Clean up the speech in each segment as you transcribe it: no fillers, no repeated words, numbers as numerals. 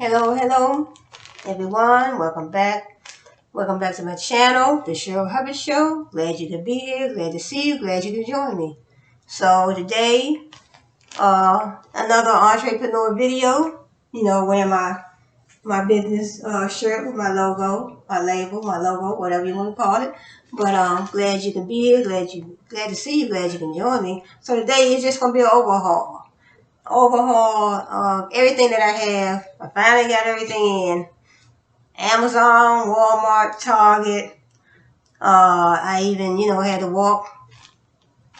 Hello, everyone. Welcome back. Welcome back to my channel, The Cheryl Hubbard Show. Glad you could be here. Glad to see you. Glad you could join me. So today, another entrepreneur video. Wearing my business shirt with my logo, my label, my logo, whatever you want to call it. But glad you can be here. Glad to see you. Glad you can join me. So today is just gonna be an overhaul of everything that I have. I finally got everything in. Amazon, Walmart, Target. I even, had to walk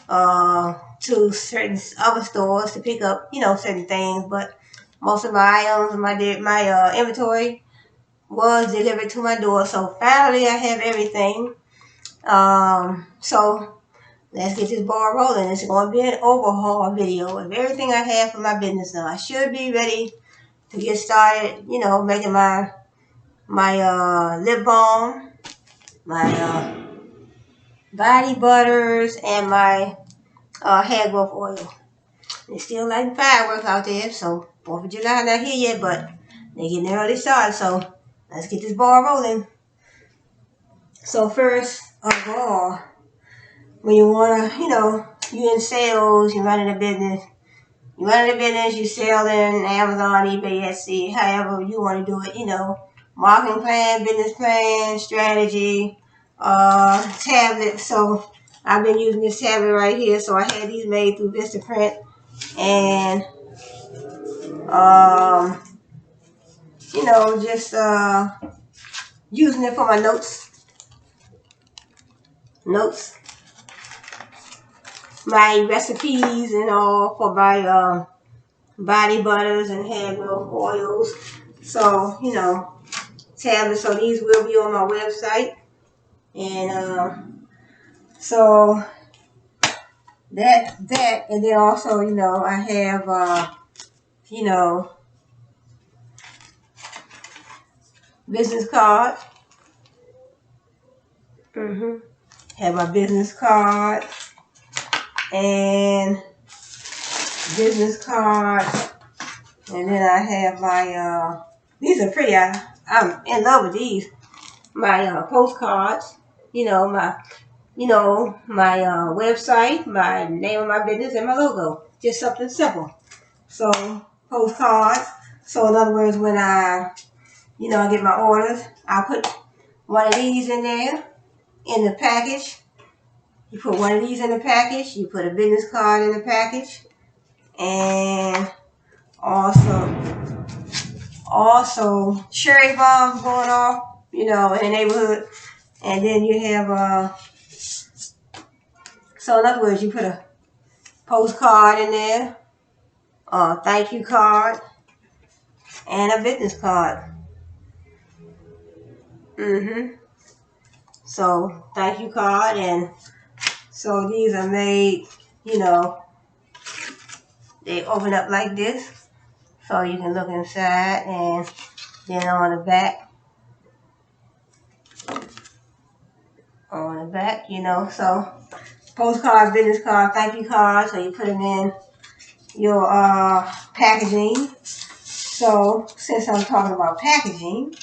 to certain other stores to pick up, certain things. But most of my items, my inventory was delivered to my door. So finally, I have everything. So let's get this ball rolling. It's going to be an overhaul video of everything I have for my business now. I should be ready to get started, making my lip balm, my body butters, and my hair growth oil. It's still lighting fireworks out there, so 4th of July not here yet, but they're getting early start, so let's get this ball rolling. So first of all, when you want to, you're in sales, you're running a business, you selling Amazon, eBay, Etsy, however you want to do it, marketing plan, business plan, strategy, tablet. So I've been using this tablet right here. So I had these made through Vistaprint, and just using it for my notes, my recipes and all for my body butters and hair growth oils. So tablets. So these will be on my website, and so that, and then also, I have, business card. Have my business card and business card, and then I have my, these are pretty. I'm in love with these. My postcards, my website, my name of my business, and my logo. Just something simple. So postcards. So in other words, when I get my orders, I put one of these in there in the package. You put one of these in the package. You put a business card in the package, and also cherry bombs going off, in the neighborhood. And then you have so in other words, you put a postcard in there, a thank you card, and a business card. So thank you card, and so these are made, they open up like this, so you can look inside, and then on the back, so postcard, business card, thank you card, so you put them in your packaging. So since I'm talking about packaging,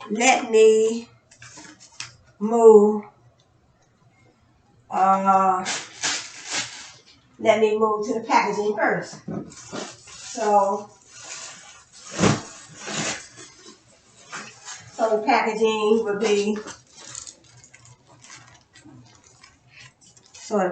let me move to the packaging first. So the packaging would be, try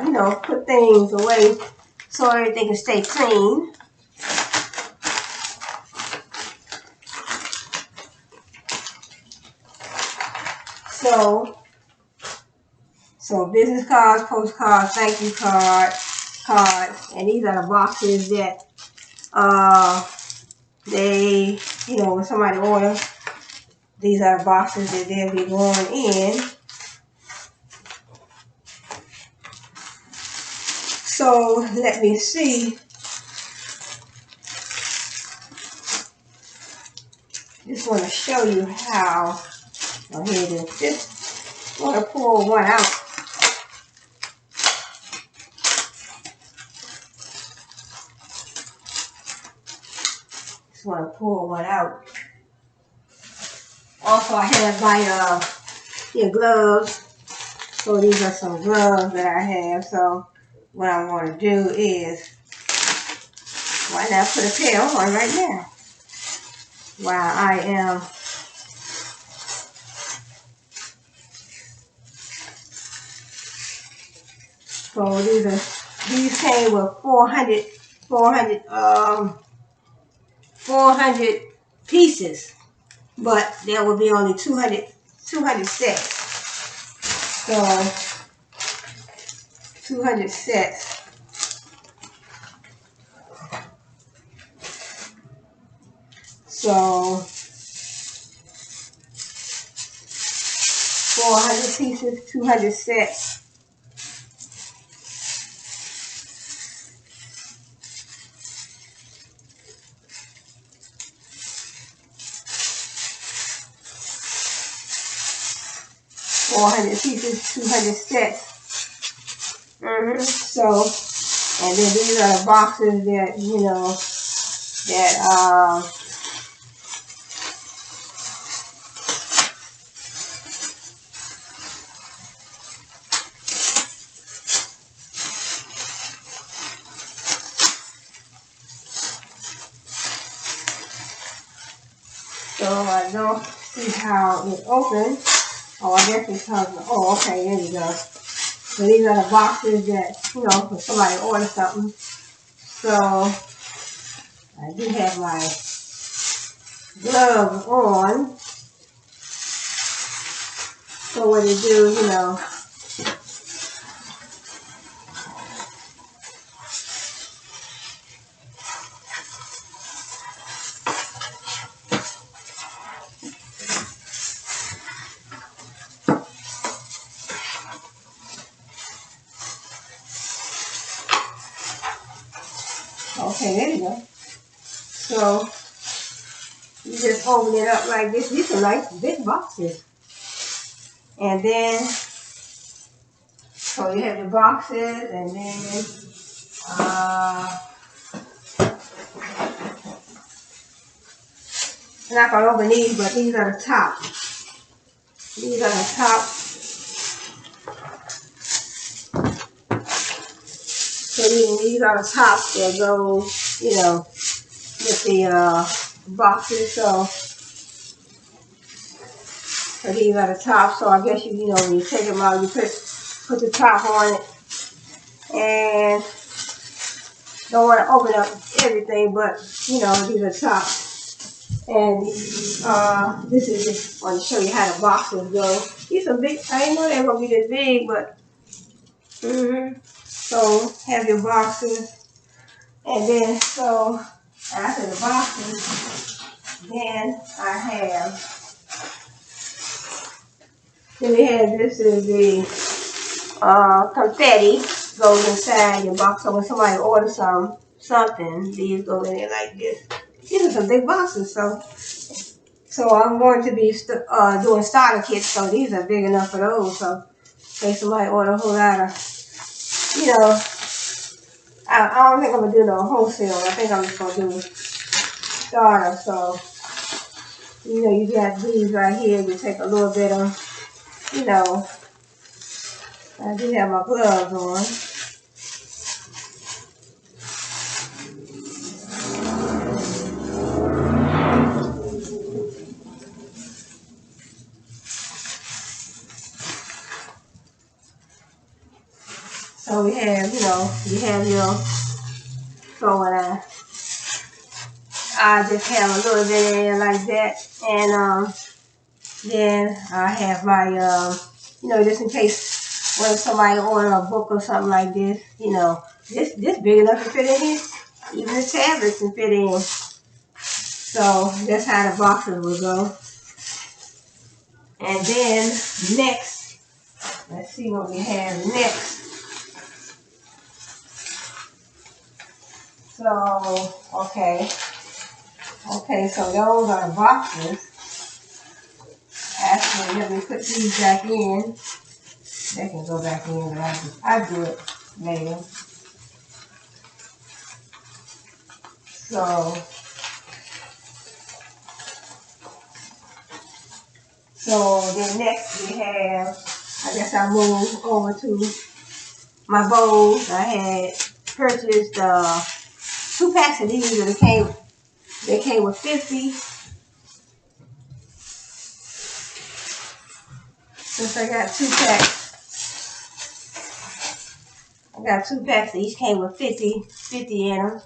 to, put things away so everything can stay clean. So business cards, postcards, thank you cards, and these are the boxes that they, when somebody orders, these are the boxes that they'll be going in. So let me see. Just want to show you how. Oh, here it is. want to pull one out. Just want to pull one out. Also, I have my gloves. So these are some gloves that I have. So what I'm going to do is, why not put a pair on right now while I am so these came with 400 pieces, but there will be only 200 sets. So 200 sets. So 400 pieces, 200 sets. Pieces, 200 sets. So, and then these are the boxes that, you know, that, so I don't see how it opens. Oh, I guess it comes, oh, okay, there you go. So these are the boxes that, you know, for somebody order something. So I do have my gloves on. So what they do, you know, okay, there you go. So you just open it up like this. These are nice big boxes. And then, so you have the boxes, and then, I'm not going to open these, but these are the top. These are the top. So these are the tops that go, you know, with the boxes. So these are the tops. So I guess you know, when you take them out, you put the top on it. And don't want to open up everything, but, you know, these are tops. And this is just want to show you how the boxes go. These are big. I didn't know they were going to be this big, but so have your boxes, and then so after the boxes, then I have. Then we have, this is the confetti goes inside your box. So when somebody orders something, these go in there like this. These are some big boxes, so I'm going to be doing starter kits, so these are big enough for those. So in case somebody order a whole lot of, you know, I don't think I'm going to do no wholesale. I think I'm just going to do starter. So, you know, you got these right here. You take a little bit of, you know, I do have my gloves on. So we have, you know, you have your, so when I just have a little bit in there like that, and then I have my, you know, just in case when somebody order a book or something like this, you know, this big enough to fit in here. Even the tablets can fit in. So that's how the boxes will go. And then next, let's see what we have next. So, okay, so those are the boxes. That's And let me put these back in. They can go back in, but I do it later. So then next we have, I guess I'll move over to my bowls. I had purchased 2 packs of these, and they came with 50. Since I got 2 packs, each came with 50 in them.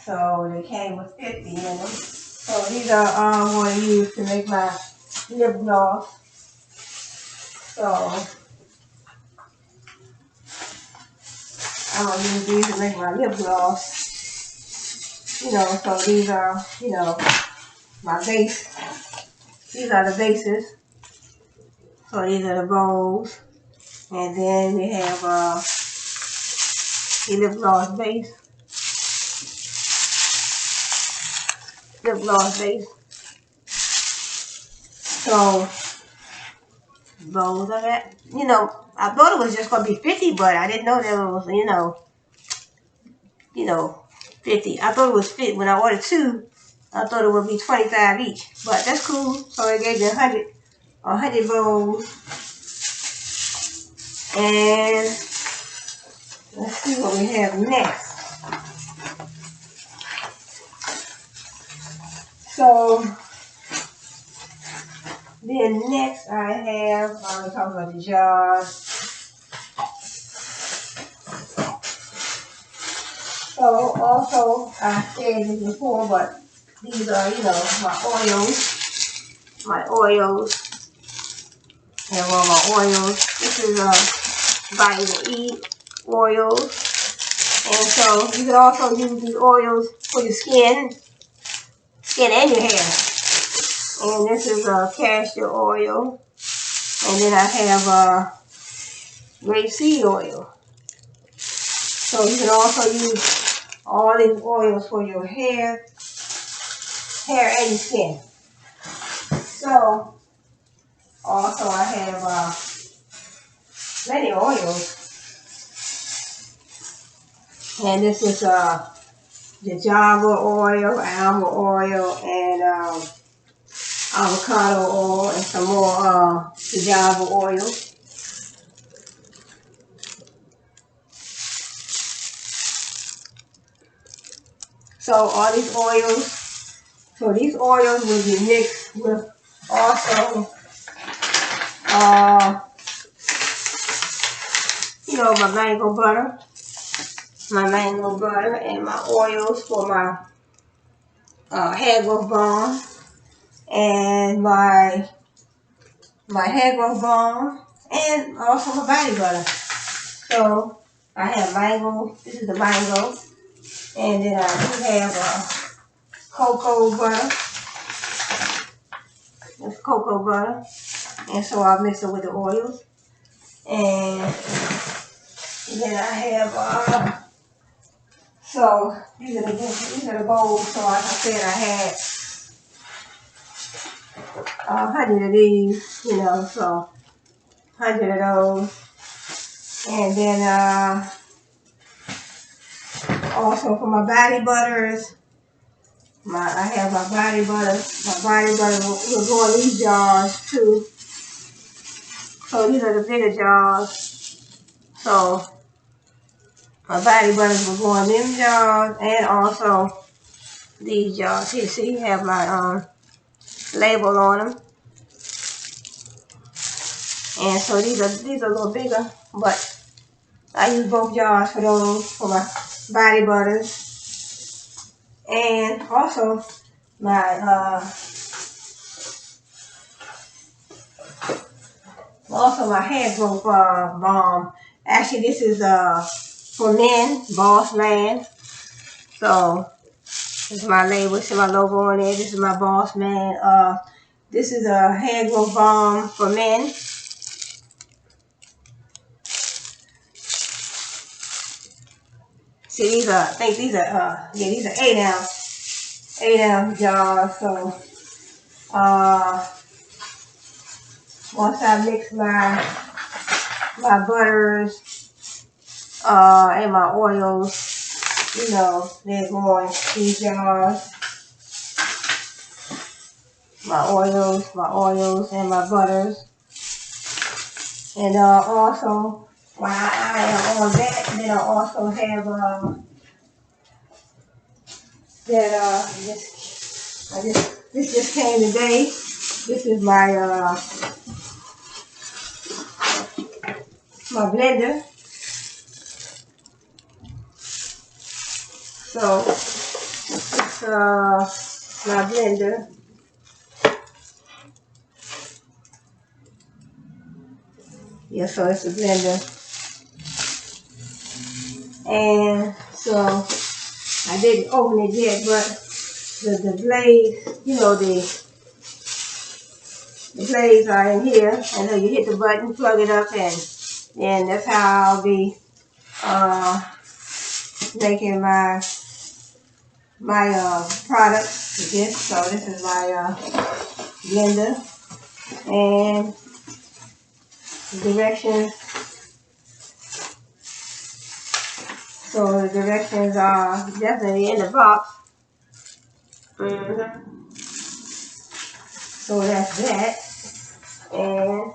So they came with 50 in them. So these are I'm going to use to make my lip gloss. So I'm going to use these to make my lip gloss. You know, so these are, you know, my base. These are the bases. So these are the bowls. And then we have the lip gloss base. Lip gloss base. So bowls of that. You know, I thought it was just going to be 50, but I didn't know that it was, you know, 50. I thought it was 50. When I ordered 2, I thought it would be 25 each. But that's cool. So it gave me 100 bowls. And let's see what we have next. So then next I have, we talk about the jars. So also, I said this before, but these are, you know, my oils. I have all my oils. This is vitamin E oils. And so you can also use these oils for your skin and your hair. And this is castor oil. And then I have rapeseed oil. So you can also use all these oils for your hair and your skin. So also I have many oils. And this is jojoba oil, almond oil, and avocado oil, and some more jojoba oil. So all these oils, will be mixed with also, you know, my mango butter and my oils for my hair growth balm and my hair growth balm and also my body butter. So I have mango. This is the mango. And then I do have cocoa butter. It's cocoa butter. And so I mix it with the oils. And then I have, so these are the bowls. So like I said, I had 100 of these, you know, so 100 of those. And then also for my body butters, I have my body butter. My body butter will go in these jars too. So these are the bigger jars. So my body butters will go in them jars and also these jars. Here, see, you have my label on them. And so these are a little bigger, but I use both jars for those, for my body butters. And also my hair growth balm. Actually, this is for men, Boss Man. So this is my label, see my logo on there. This is my Boss Man. This is a hair growth balm for men. See, these are, I think these are, these are 8 ounce jars. So Once I mix my butters and my oils, you know, they're going these jars. My oils and my butters. And also, while I am on that, then I also have this just came today. This is my my blender. So it's my blender. Yeah, so it's a blender. And so I didn't open it yet, but the blades, you know, the blades are in here. And then you hit the button, plug it up, and that's how I'll be making my products with this. So this is my blender, and the directions. So the directions are definitely in the box. So that's that. And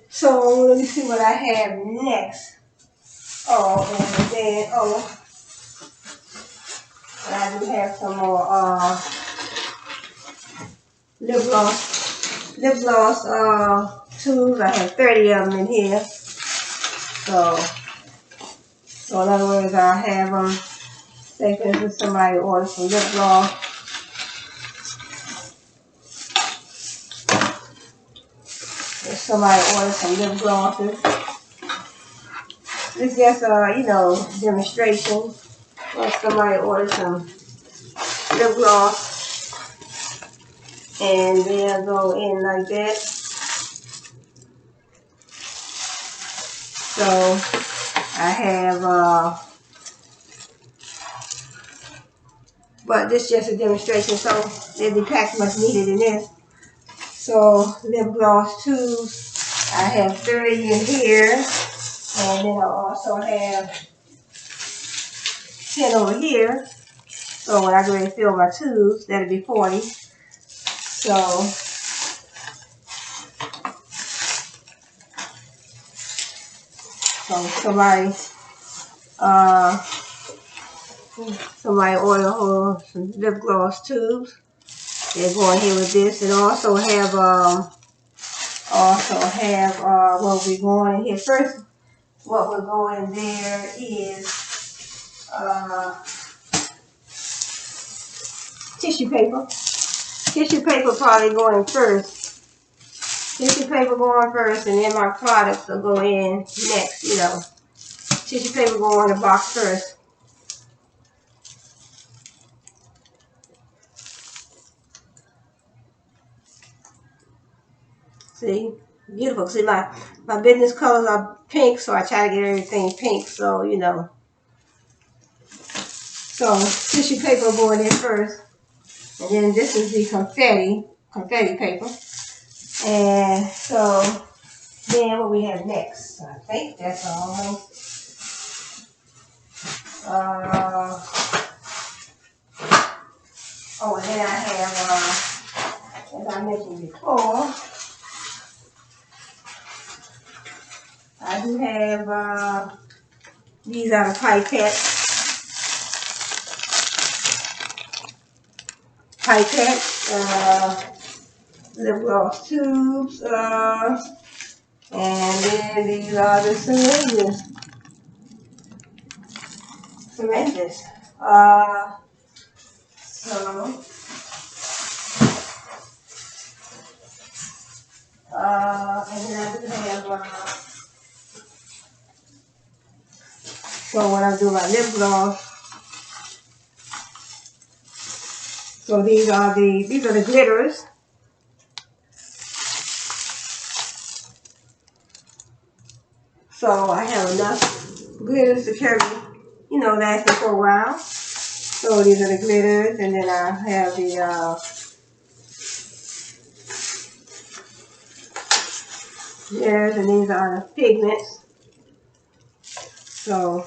so let me see what I have next. Oh, and then I do have some more lip gloss tubes. I have 30 of them in here. So in other words, I have them. Say for instance, somebody orders some lip gloss. If somebody orders some lip glosses, this is just you know, demonstration. Or somebody orders some lip gloss, and they'll go in like that. So I have, but this is just a demonstration, so there'll be packs much needed in this. So lip gloss tubes, I have 30 in here, and then I also have 10 over here. So when I go ahead and fill my tubes, that'll be 40. So somebody order some lip gloss tubes. They're going here with this, and also have what we're going in here first. What we're going there is tissue paper. Tissue paper probably going first. Tissue paper going first, and then my products will go in next. You know, tissue paper go in the box first. See, beautiful. See, my business colors are pink, so I try to get everything pink. So you know, so tissue paper going in first, and then this is the confetti paper. And so then what we have next? I think that's all. And then I have, as I mentioned before, I do have these are the pipettes, lip gloss tubes, and then these are the syringes. And then I do have, so when I do my lip gloss, so these are the glitters. So I have enough glitters to carry, you know, lasting for a while. So So these are the glitters, and then I have the glitters, and these are the pigments. So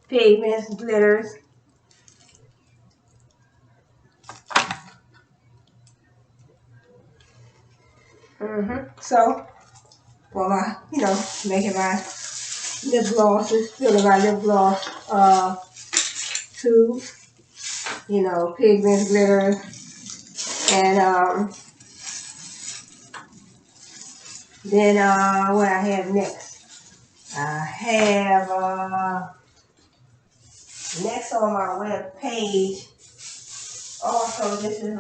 pigments, glitters. So for my, making my lip glosses, filling my lip gloss tubes, pigments, glitters, and then what I have next? I have next on my web page. Also, this is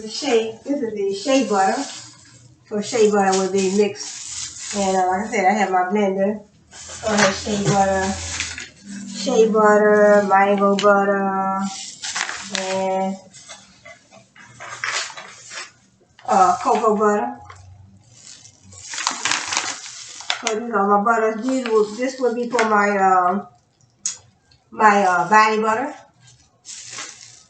the shea butter. So shea butter would be mixed, and like I said, I have my blender. So I have shea butter, mango butter, and cocoa butter. So these are my butters. This would be for my body butter.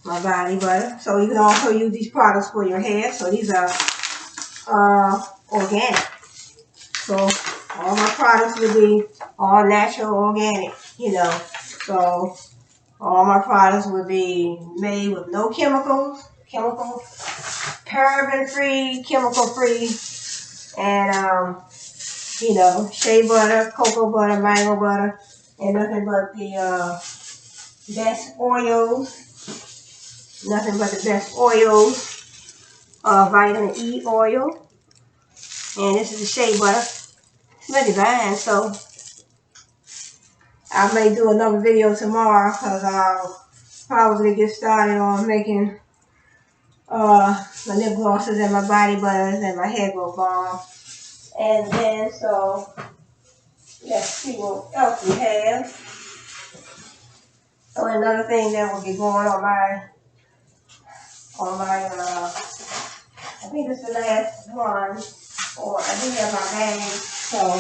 My body butter. So you can also use these products for your hair. So these are organic. So all my products will be all natural, organic. So all my products will be made with no chemicals, paraben free, chemical free, and shea butter, cocoa butter, mango butter, and nothing but the best oils. Nothing but the best oils. Vitamin E oil. And this is the shea butter. It's really divine, so I may do another video tomorrow because I'll probably get started on making my lip glosses and my body butters and my hair growth balm. And then, so let's see what else we have. So another thing that will be going on my I think this is the last one, or I do have my bag. So,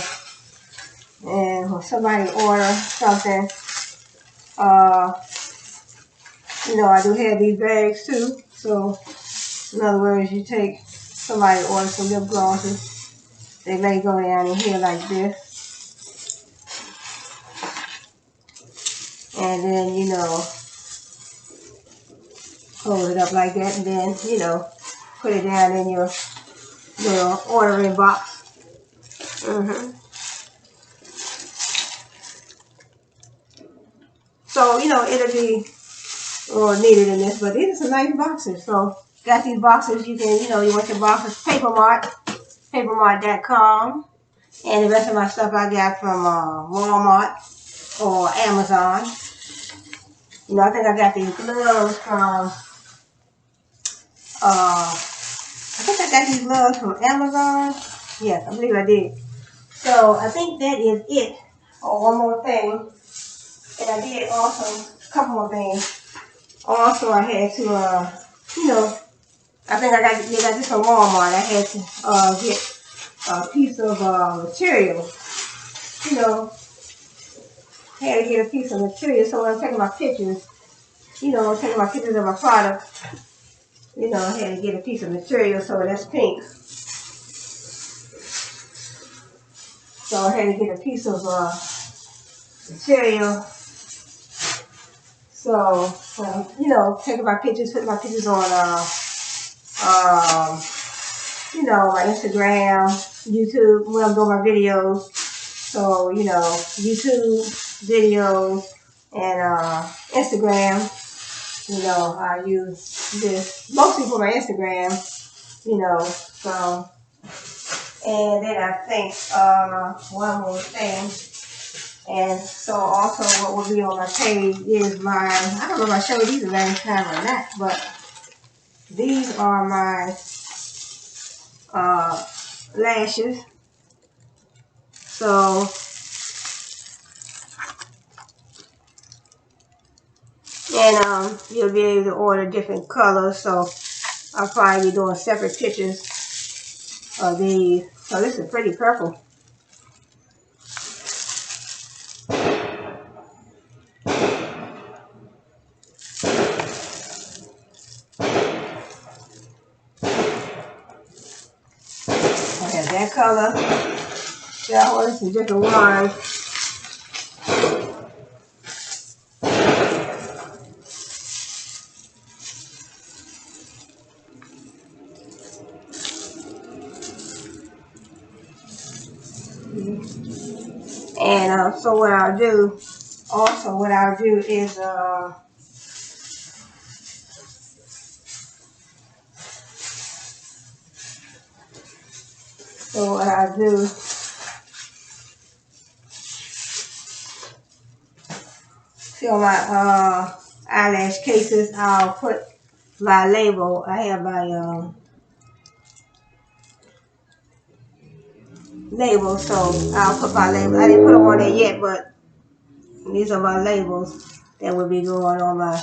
and when somebody order something, I do have these bags too. So, in other words, you take somebody order some lip glosses, they may go down in here like this, and then hold it up like that, and then put it down in your little ordering box. So it'll be needed in this, but these are some nice boxes. So got these boxes. You can you want your boxes papermart.com, and the rest of my stuff I got from Walmart or Amazon. I think I got these gloves from Amazon. Yes, I believe I did. So I think that is it. Oh, one more thing. And I did also a couple more things. Also, I had to, I think I got this from Walmart. I had to get a piece of material. I had to get a piece of material. So when I'm taking my pictures, taking my pictures of my product, I had to get a piece of material. So that's pink. So I had to get a piece of material. So, taking my pictures, putting my pictures on, my Instagram, YouTube, when I'm doing my videos. So, YouTube videos and Instagram, I use this mostly for my Instagram, so. And then I think one more thing. And so also what will be on my page is I don't know if I showed these the last time or not, but these are my lashes. So, and you'll be able to order different colors. So I'll probably be doing separate pictures of these. So this is pretty purple. that color. Yeah, I ordered some different ones. And so what I'll do is fill my eyelash cases. I'll put my label. I have my label, so I'll put my label. I didn't put them on there yet, but these are my labels that will be going on my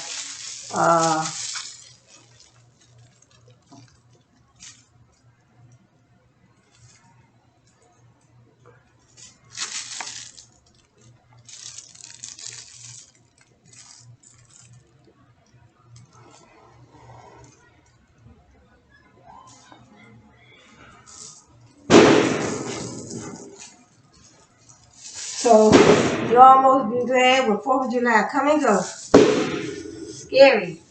So you almost be glad when 4th of July come and go. Scary.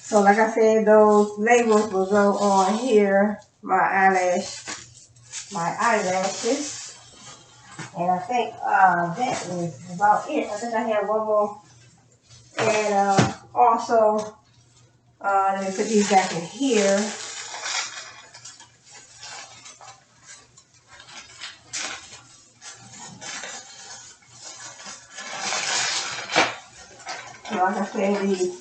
So like I said, those labels will go on here, my eyelashes. And I think that is about it. I think I have one more. And also, let me put these back in here. So like I said, these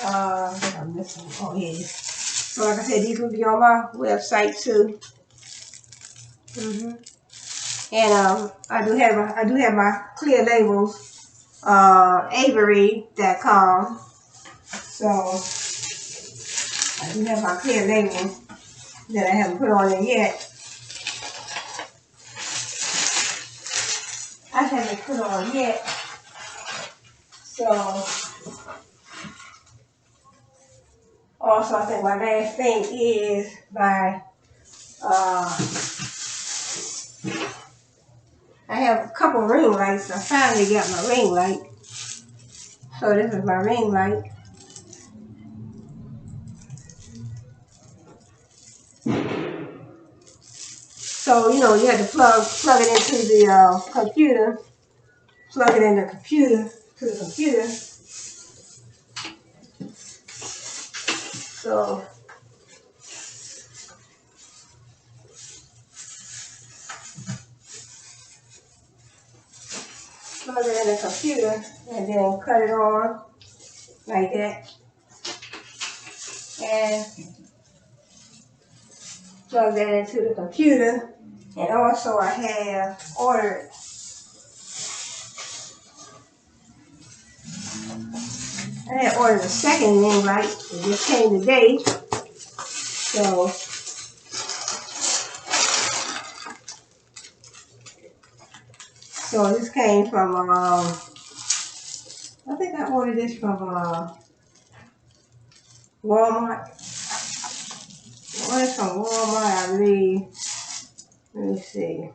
I think I'm missing. Oh, yeah. So like I said, these will be on my website too. And I do have my clear labels, Avery.com. So I do have my clear labels that I haven't put on there yet. I haven't put on yet. So also I think my last thing is my I have a couple ring lights. I finally got my ring light. So this is my ring light. So you know you have to plug it into the computer. Plug it in the computer to the computer. So plug it in the computer and then cut it on like that. And plug that into the computer. And also I have ordered a second ring light. It just came today. So this came from I think I ordered this from Walmart. I ordered from Walmart, I believe. Let me see.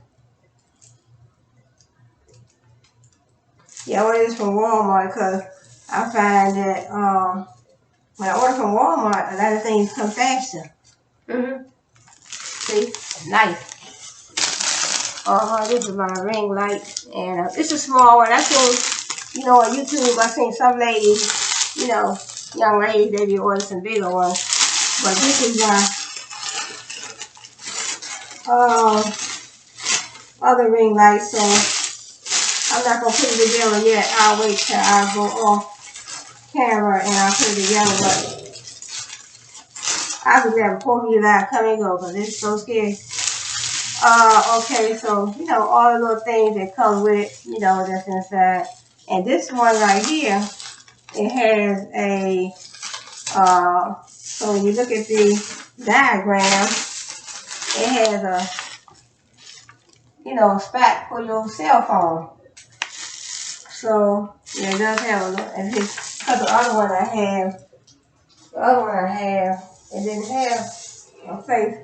Yeah, I ordered this from Walmart because I find that when I order from Walmart, a lot of things come faster. See, nice. This is my ring light, and it's a small one. I seen, you know, on YouTube, I seen some ladies, you know, young ladies, they be ordering some bigger ones. But this is my other ring light, so I'm not gonna put it together yet. I'll wait till I go off camera and I'll put it together. But I'll be there before you guys come and go because it's so scary. Okay, so, you know, all the little things that come with it, you know, that's inside. And this one right here, it has a, so when you look at the diagram, it has you know, spot for your cell phone. So yeah, it does have a little, and because the other one I have, it didn't have a place.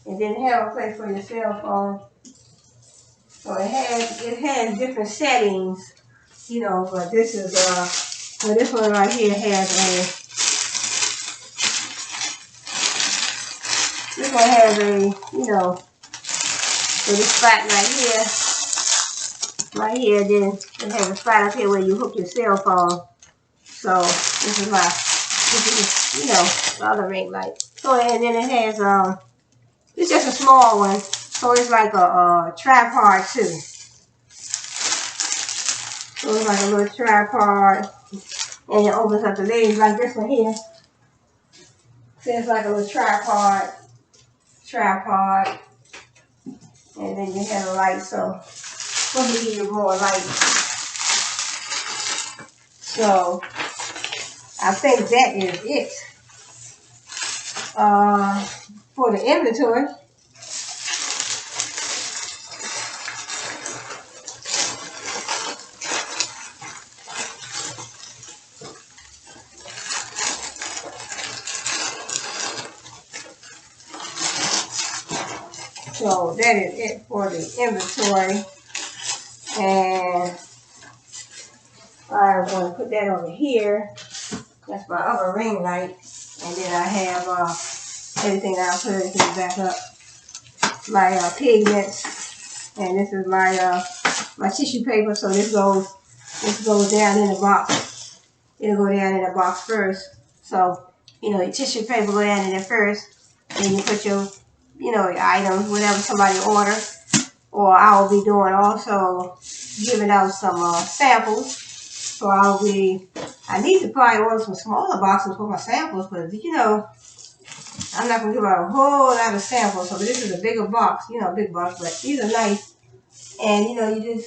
It didn't have a place for your cell phone. So it has different settings, you know, but this is well, this one right here has you know, so this spot right here, then it has a spot up here where you hook your cell phone. So this is, you know, the other ring light. So and then it has it's just a small one, so it's like a tripod too. So it's like a little tripod, and it opens up the legs like this one here. So it's like a little tripod, and then you have a light. So let me give you more light. So I think that is it for the inventory. So that is it for the inventory. And I'm going to put that over here. That's my other ring light. And then I have everything I'll put everything back up. My pigments. And this is my my tissue paper. So this goes down in the box. It'll go down in the box first. So, you know, your tissue paper go down in there first. Then you put your, you know, your items, whatever somebody orders. Or I will be doing also giving out some samples. So I need to probably order some smaller boxes for my samples, but you know, I'm not going to give out a whole lot of samples. So this is a bigger box, you know, big box, but these are nice. And you know, you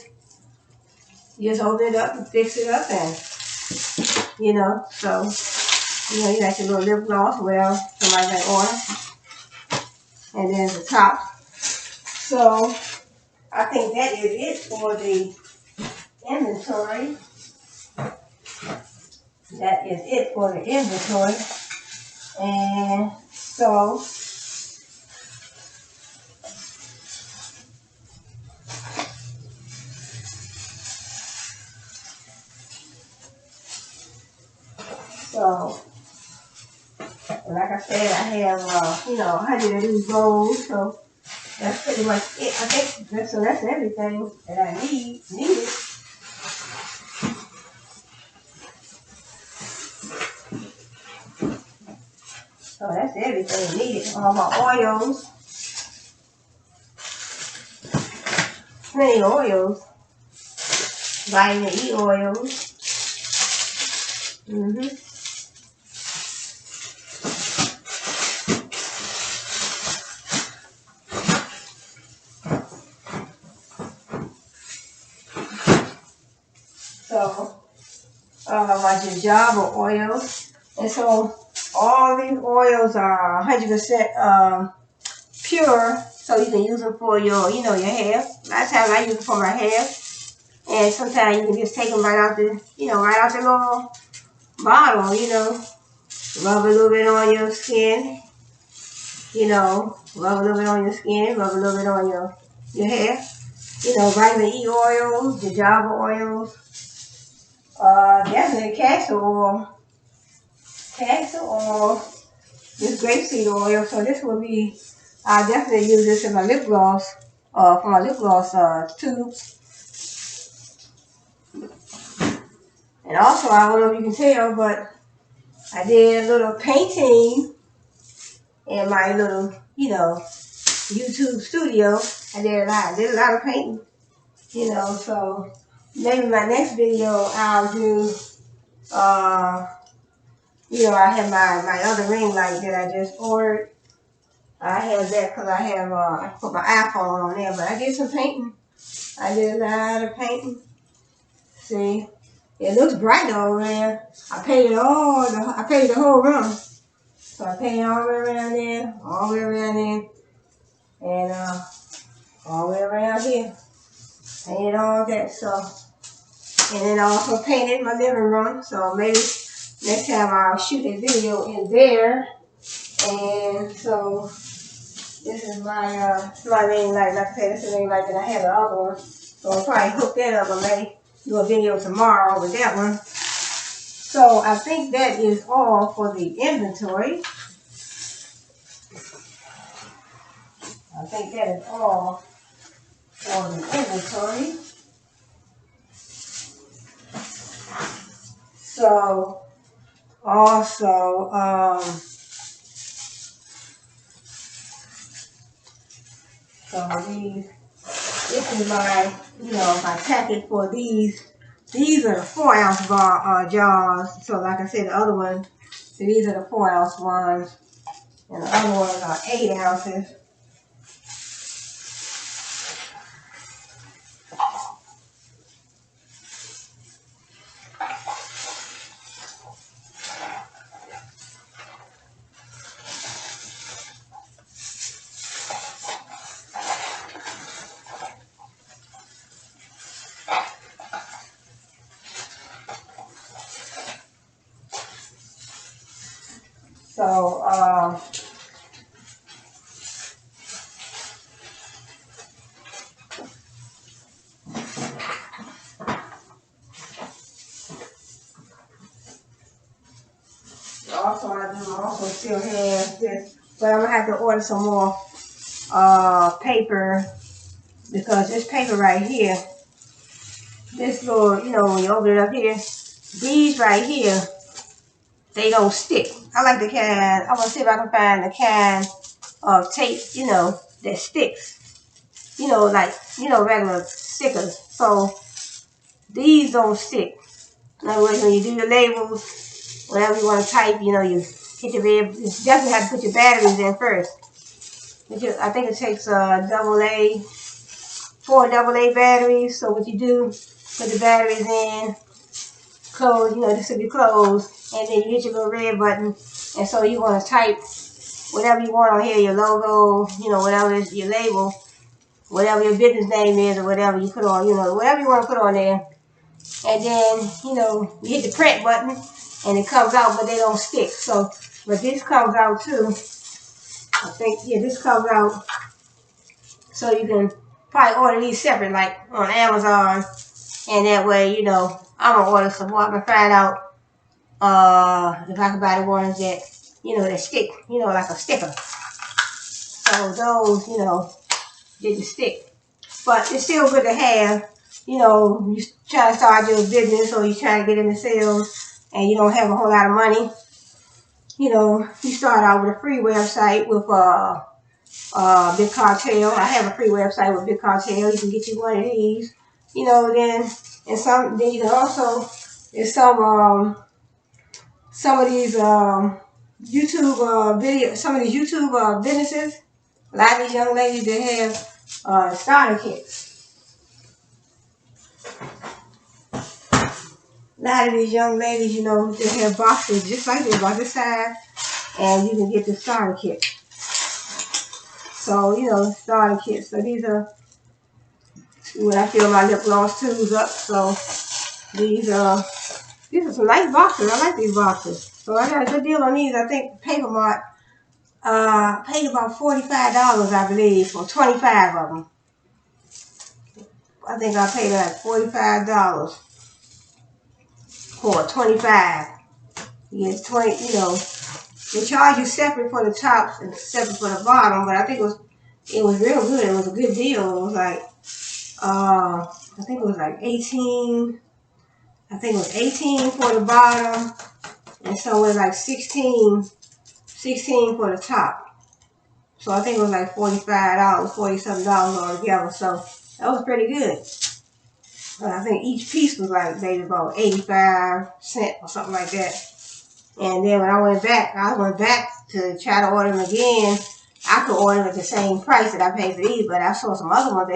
just open it up and fix it up, and you know, so you know, you got your little lip gloss, well, somebody might order, and then the top. So I think that is it for the inventory. That is it for the inventory. And so like I said, I have you know, 100 of these bowls, so that's pretty much it. I think that's everything that I needed. So that's everything needed. All my oils, plenty of oils, vitamin E oils. So my jojoba oils, and so all these oils are 100% pure, so you can use them for your, you know, your hair. A lot of times I use them for my hair, and sometimes you can just take them right out the, you know, right out the little bottle, you know, rub a little bit on your skin, you know, rub a little bit on your skin, rub a little bit on your hair, you know, vitamin E oils, jojoba oils, definitely castor oil, this grapeseed oil. So this will be, I definitely use this in my lip gloss, for my lip gloss tubes. And also, I don't know if you can tell, but I did a little painting in my little, you know, YouTube studio. I did a lot of painting, you know, so maybe my next video I'll do, you know, I have my other ring light that I just ordered. I have that because I put my iPhone on there, but I did some painting. I did a lot of painting. See, it looks bright over there. I painted the whole room. So I painted all the way around there, and all the way around here. Painted all that stuff. And then I also painted my living room. So maybe next time I'll shoot a video in there. And so this is my main light. Like I said, this is the main light that I have the other one. So I'll probably hook that up and maybe do a video tomorrow with that one. So I think that is all for the inventory. I think that is all for the inventory. So also, so this is my, my packet for these. These are the 4-ounce jars. So like I said, the other one, so these are the 4-ounce ones. And the other ones are 8 ounces. So, I also still have this, but I'm gonna have to order some more paper, because this paper right here, this little, when you open it up here, these right here, they don't stick. I like the kind, I'm gonna see if I can find the kind of tape, that sticks. Like, regular stickers. So these don't stick. In other words, when you do your labels, whatever you want to type, you hit the red. You definitely have to put your batteries in first. I think it takes 4 AA batteries. So what you do, put the batteries in, close, this will be closed, and then you hit your little red button, and so you want to type whatever you want on here, your logo, whatever is your label, whatever your business name is, or whatever you put on, whatever you want to put on there. And then, you hit the print button, and it comes out, but they don't stick. So, but this comes out too. I think, yeah, this comes out. So you can probably order these separate, like on Amazon. And that way, I'm going to order some more. I can find out if I can buy the ones that, that stick, like a sticker. So those, didn't stick. But it's still good to have. You try to start your business, or you try to get into sales, and you don't have a whole lot of money. You start out with a free website with Big Cartel. I have a free website with Big Cartel. You can get you one of these. Then you can also, there's some of these YouTube video, some of these YouTube businesses. A lot of these young ladies that have starter kits. A lot of these young ladies, they have boxes just like this, about this size, and you can get the starter kit. So, starter kits. So these are when I fill my lip gloss tubes up. So these are some nice boxes. I like these boxes. So I got a good deal on these. I think Paper Mart paid about $45, I believe, for 25 of them. I think I paid like $45 for 25. You get 20, they charge you separate for the tops and separate for the bottom, but I think it was real good. It was a good deal. It was like, I think it was like 18. I think it was 18 for the bottom, and so it was like 16 for the top. So I think it was like $45, $40-something altogether. So that was pretty good. But I think each piece was like maybe about 85 cents or something like that. And then when I went back to try to order them again. I could order them at the same price that I paid for these, but I saw some other ones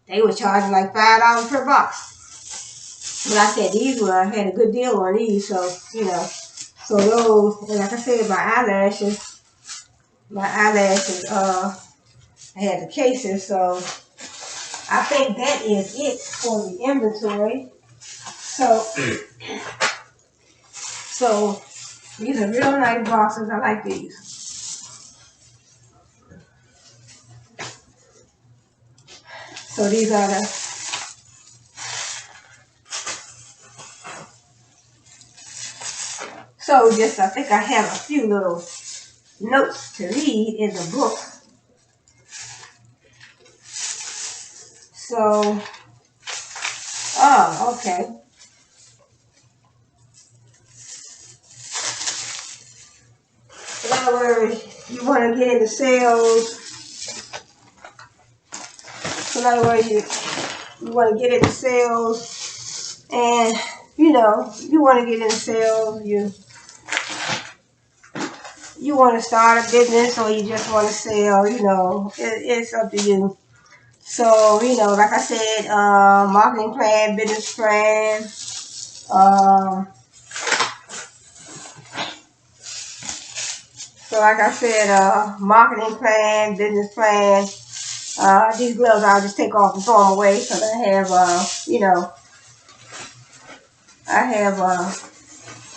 they were charging like $5 per box. But I said I had a good deal on these, so, so those, and like I said, my eyelashes, I had the cases, so I think that is it for the inventory. So, so these are real nice boxes. I like these. So these are the, so just, I think I have a few little notes to read in the book. So, oh, okay. In other words, you want to get into sales. So in other words, you want to get into sales, and you know, you want to get into sales. You want to start a business, or you just want to sell. You know, it's up to you. So you know, like I said, marketing plan, business plan. So like I said, marketing plan, business plan. These gloves I'll just take off and throw them away because I have, you know, I have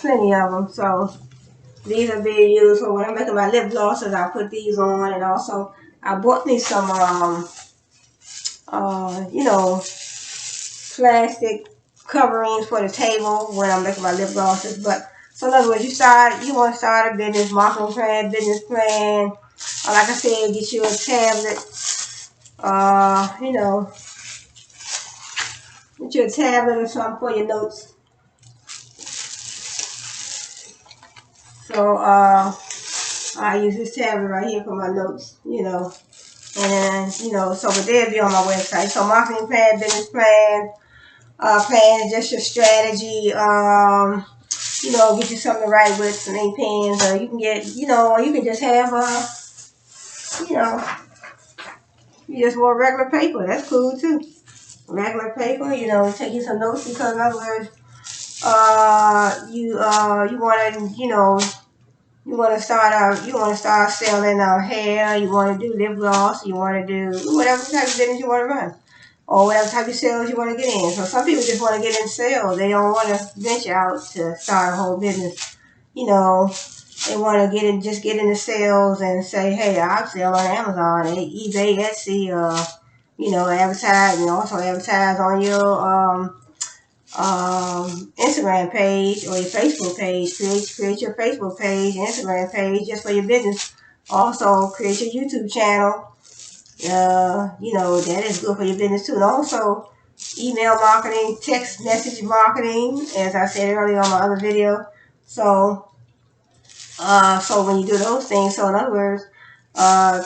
plenty of them. So these are being used for when I'm making my lip glosses. I put these on, and also I bought me some, you know, plastic coverings for the table when I'm making my lip glosses. But so in other words, you want to start a business, marketing plan, business plan. Like I said, get you a tablet. You know, get you a tablet or something for your notes. So I use this tablet right here for my notes, you know. And then, you know, so but they'll be on my website. So marketing plan, business plan, plan is just your strategy. You know, get you something to write with, some ink pens, or you can get, you know, or you can just have you know, you just want regular paper. That's cool too. Regular paper, you know, take you some notes because in other words, you want to, you know, you want to start selling hair, you want to do lip gloss, you want to do whatever type of business you want to run, or whatever type of sales you want to get in. So some people just want to get in sales. They don't want to venture out to start a whole business. You know, they want to just get into sales and say, hey, I'll sell on Amazon, eBay, Etsy, you know, advertise, and also advertise on your Instagram page or your Facebook page. Create your Facebook page, Instagram page just for your business. Also create your YouTube channel. You know, that is good for your business too. And also email marketing, text message marketing, as I said earlier on my other video. So so when you do those things, so in other words,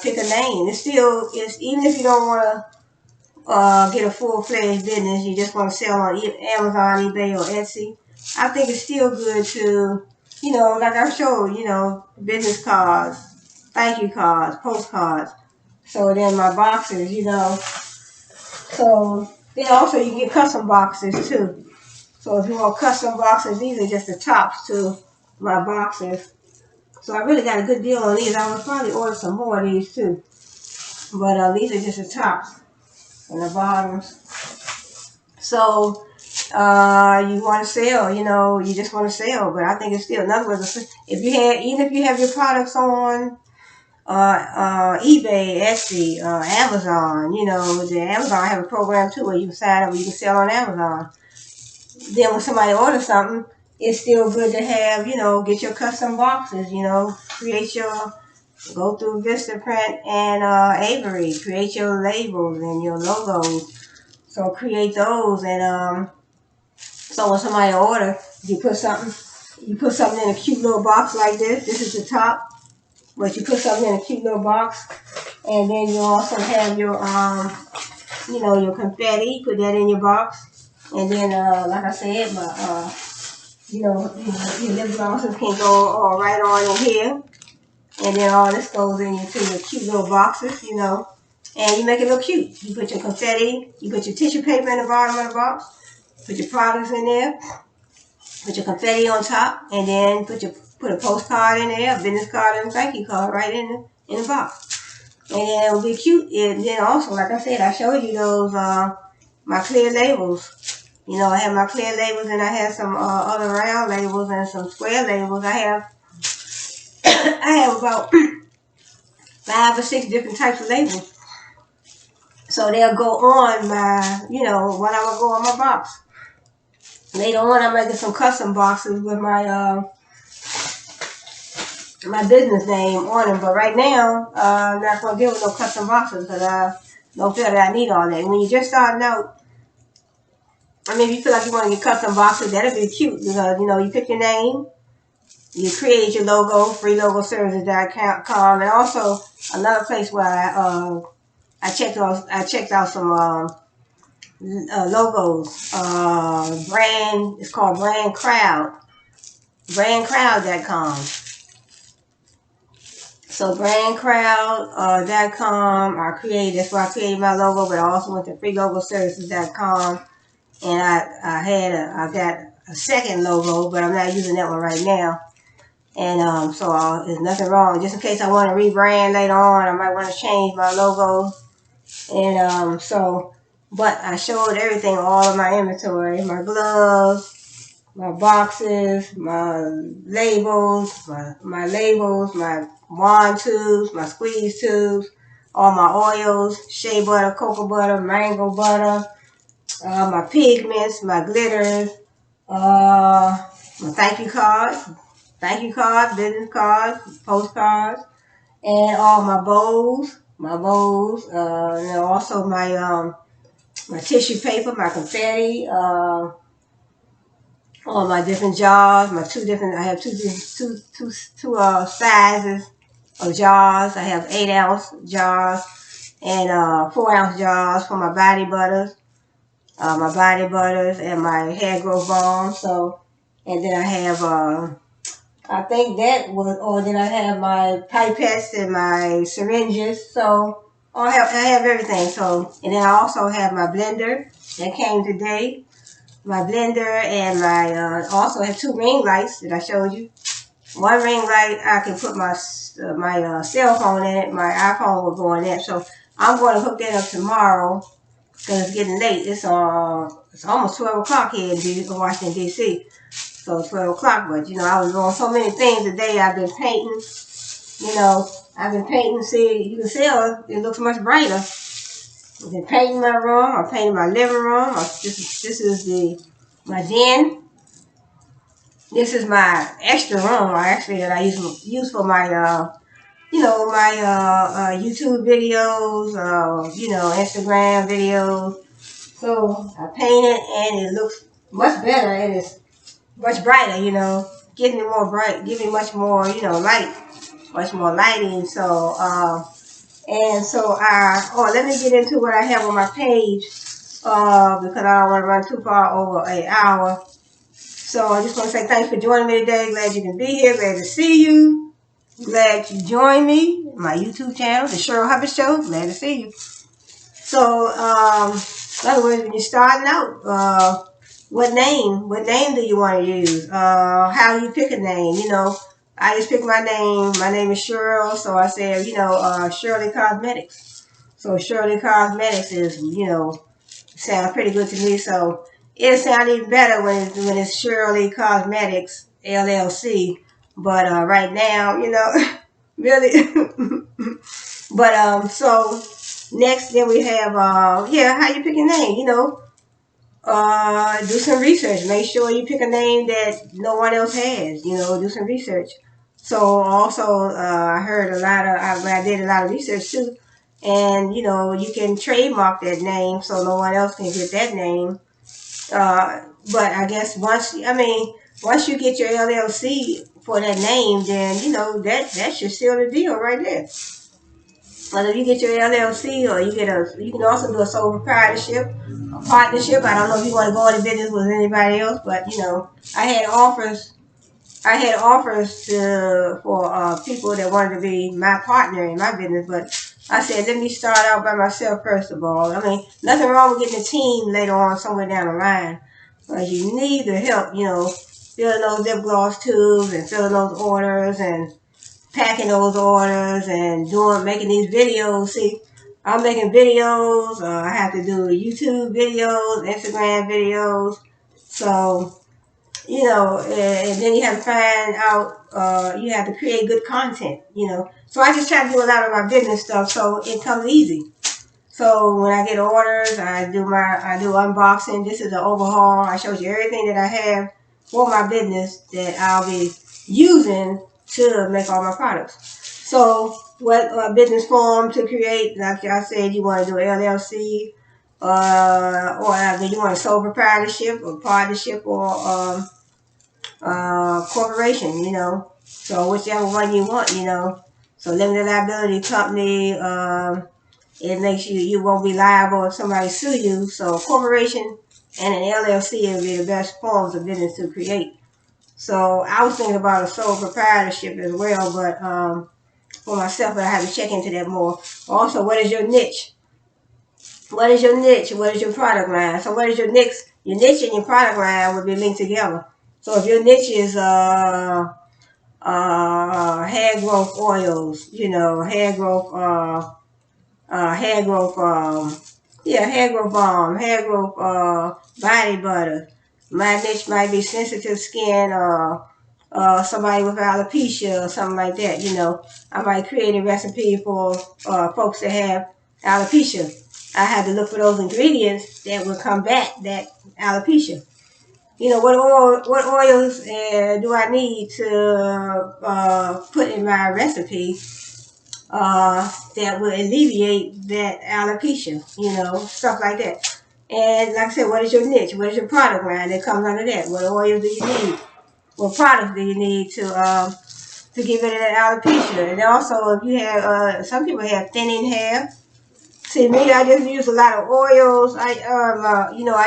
pick a name. It's even if you don't want to get a full-fledged business, you just want to sell on Amazon, eBay, or Etsy, I think it's still good to, you know, like I showed, you know, business cards, thank you cards, postcards. So then my boxes, you know, so then also you can get custom boxes too. So if you want custom boxes, these are just the tops to my boxes. So I really got a good deal on these. I would probably order some more of these too. But these are just the tops and the bottoms. So you want to sell, you know, you just want to sell. But I think it's still, in other words, even if you have your products on eBay, Etsy, Amazon, you know, the Amazon have a program too where you can sign up where you can sell on Amazon. Then when somebody orders something, it's still good to have, you know, get your custom boxes, you know, go through Vistaprint and Avery, create your labels and your logos. So create those, and so when somebody order, you put something in a cute little box like this. This is the top, but you put something in a cute little box, and then you also have your you know, your confetti. Put that in your box, and then like I said, you know, your lip glosses can go all right on in here. And then all this goes into your cute little boxes, you know. And you make it look cute. You put your confetti, you put your tissue paper in the bottom of the box, put your products in there, put your confetti on top, and then put a postcard in there, a business card, and a thank you card right in the box. And then it would be cute. And then also, like I said, I showed you those, my clear labels. You know, I have my clear labels and I have some other round labels and some square labels. I have, I have about 5 or 6 different types of labels. So they'll go on my, you know, what I would go on my box. Later on, I might get some custom boxes with my business name on them. But right now, I'm not going to deal with no custom boxes because I don't feel that I need all that. When you're just starting out, I mean, if you feel like you want to get custom boxes, that'll be cute because, you know, you pick your name, you create your logo, freelogoservices.com, and also another place where I checked out some logos. It's called brandcrowd.com. So brandcrowd.com, that's where I created my logo, but I also went to freelogoservices.com, and I got a second logo, but I'm not using that one right now. And so there's nothing wrong. Just in case I want to rebrand later on, I might want to change my logo. And but I showed everything, all of my inventory, my gloves, my boxes, my labels, my wand tubes, my squeeze tubes, all my oils, shea butter, cocoa butter, mango butter, my pigments, my glitters, my thank you cards, business cards, postcards, and all my bowls, and also my tissue paper, my confetti, all my different jars, I have two sizes of jars. I have 8-ounce jars and 4-ounce jars for my body butters, and my hair growth balm. So, and then I have I think that was, or then I have my pipettes and my syringes. So I have everything. So, and then I also have my blender that came today. My blender and my also have 2 ring lights that I showed you. One ring light I can put my cell phone in it. My iPhone will go in it. So I'm going to hook that up tomorrow because it's getting late. It's almost 12 o'clock here in Washington D.C. So 12 o'clock, but you know, I was doing so many things today. I've been painting, you know, see, you can see it looks much brighter. I've been painting my room, I'm painting my living room. This is my den. This is my extra room, that I use for my, my YouTube videos, Instagram videos. So I painted and it looks much better and it's much brighter, getting it more bright, giving much more, light, much more lighting. So, let me get into what I have on my page, because I don't want to run too far over an hour. So I just want to say thanks for joining me today. Glad you can be here. Glad to see you. Glad you joined me. My YouTube channel, The Cheryl Hubbard Show. Glad to see you. So, in other words, when you're starting out, what name do you want to use? How do you pick a name? I just picked my name. My name is Cheryl, so I said, Shirley Cosmetics. So Shirley Cosmetics is, sounds pretty good to me. So it sounds even better when it's Shirley Cosmetics LLC. But right now, really. But so next, then we have how you pick a name. Do some research. Make sure you pick a name that no one else has. Do some research. So also, I heard I did a lot of research too, and you can trademark that name so no one else can get that name. But I guess once you get your LLC for that name, then that should seal the deal right there. But if you get your LLC or you can also do a sole proprietorship, a partnership. I don't know if you want to go into business with anybody else, but I had offers. For people that wanted to be my partner in my business, but I said, let me start out by myself first of all. I mean, nothing wrong with getting a team later on somewhere down the line, but you need the help, filling those lip gloss tubes and filling those orders and packing those orders and making these videos. See, I'm making videos. I have to do YouTube videos, Instagram videos. So, and then you have to find out, you have to create good content. So I just try to do a lot of my business stuff so it comes easy. So when I get orders, I do unboxing. This is an overhaul. I show you everything that I have for my business that I'll be using to make all my products. So what business form to create? Like I said, you want to do an LLC, or you want a sole proprietorship or partnership or corporation. So whichever one you want. So limited liability company. It makes you won't be liable if somebody sue you. So a corporation and an LLC will be the best forms of business to create. So I was thinking about a sole proprietorship as well, but for myself, but I have to check into that more. Also, what is your niche? What is your niche? What is your product line? So what is your niche? Your niche and your product line would be linked together. So if your niche is hair growth oils, hair growth, hair growth balm, hair growth body butter. My niche might be sensitive skin, somebody with alopecia or something like that. I might create a recipe for folks that have alopecia. I had to look for those ingredients that will combat that alopecia. What oils do I need to put in my recipe that will alleviate that alopecia, stuff like that. And like I said, what is your niche? What is your product line that comes under that? What oils do you need? What products do you need to get rid of that alopecia? And also, if you have, some people have thinning hair. See, me, I just use a lot of oils. I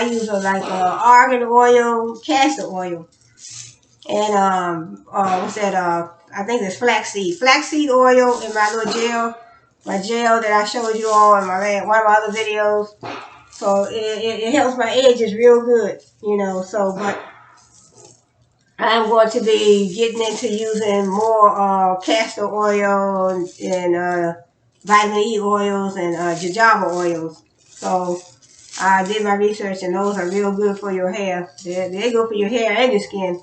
use argan oil, castor oil, and what's that? I think it's flaxseed oil in my little gel, my gel that I showed you all in one of my other videos. So it helps my edges real good. So, but I'm going to be getting into using more castor oil and vitamin E oils and jojoba oils. So I did my research, and those are real good for your hair. They're good for your hair and your skin.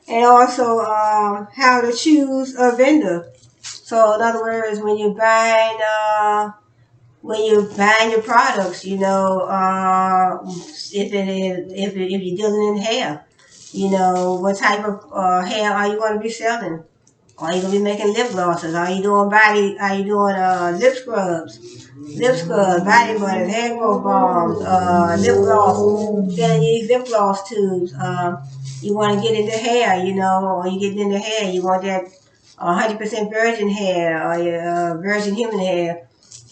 And also how to choose a vendor. So in other words, when you're buying your products, if you're dealing in hair, what type of hair are you going to be selling? Are you gonna be making lip glosses? Are you doing lip scrubs? Lip scrubs, body butters, hair growth balms, lip gloss. Then you use lip gloss tubes. You want to get into hair, or you get into hair. You want that 100% virgin hair, or your virgin human hair,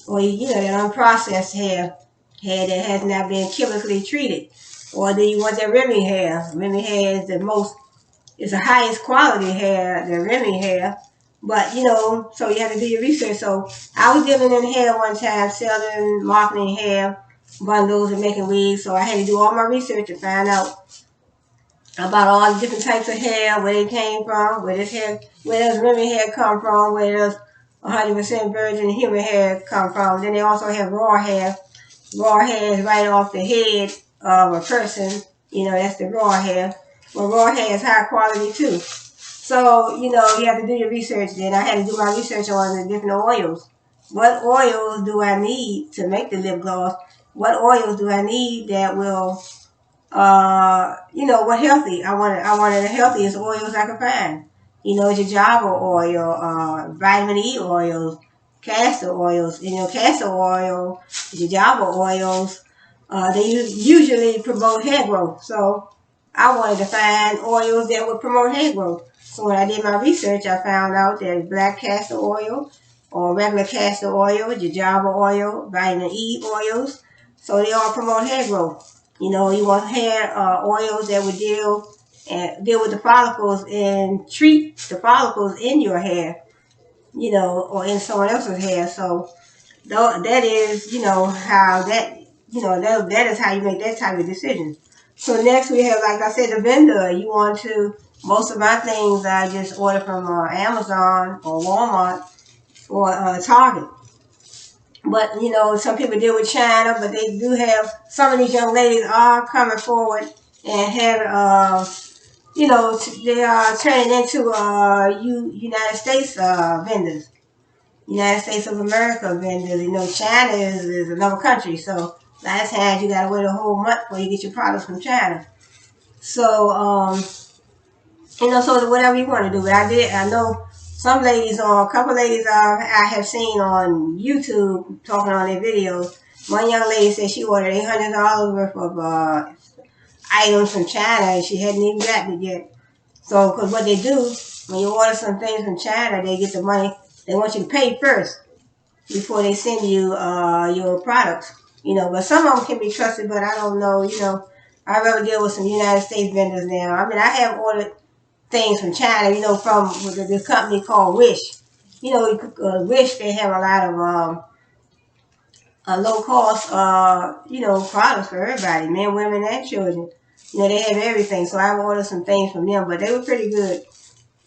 or that unprocessed hair that has not been chemically treated. Or do you want that Remy hair? Remy hair is the highest quality hair, the Remy hair. But, so you have to do your research. So I was dealing in hair one time, selling, marketing hair bundles and making wigs. So I had to do all my research to find out about all the different types of hair, where they came from, where does Remy hair come from, where does 100% virgin human hair come from. Then they also have raw hair. Raw hair is right off the head of a person. That's the raw hair. Well, raw hair is high quality too. So, you have to do your research then. I had to do my research on the different oils. What oils do I need to make the lip gloss? What oils do I need that will, what healthy? I wanted the healthiest oils I could find. Jojoba oil, vitamin E oils, castor oils. Castor oil, jojoba oils, they usually promote hair growth. So I wanted to find oils that would promote hair growth. So when I did my research, I found out that black castor oil or regular castor oil, jojoba oil, vitamin E oils. So they all promote hair growth. You want hair oils that would deal with the follicles and treat the follicles in your hair, or in someone else's hair. So that is, how that is how you make that type of decision. So next we have, like I said, the vendor. You want to Most of my things I just order from Amazon or Walmart or Target. But, you know, some people deal with China, but they do have, some of these young ladies are coming forward and have, you know, they are turning into United States vendors. United States of America vendors. You know, China is another country, so a lot of times you got to wait a whole month before you get your products from China. So, you know, so whatever you want to do. But I know some ladies, or a couple ladies I have seen on YouTube talking on their videos. One young lady said she ordered $800 worth of items from China and she hadn't even gotten it yet. So, because what they do, when you order some things from China, they get the money. They want you to pay first before they send you your products. You know, but some of them can be trusted, but I don't know. You know, I'd rather deal with some United States vendors now. I mean, I have ordered things from China, you know, from this company called Wish. You know, Wish, they have a lot of low cost, you know, products for everybody, men, women, and children. You know, they have everything. So I ordered some things from them, but they were pretty good.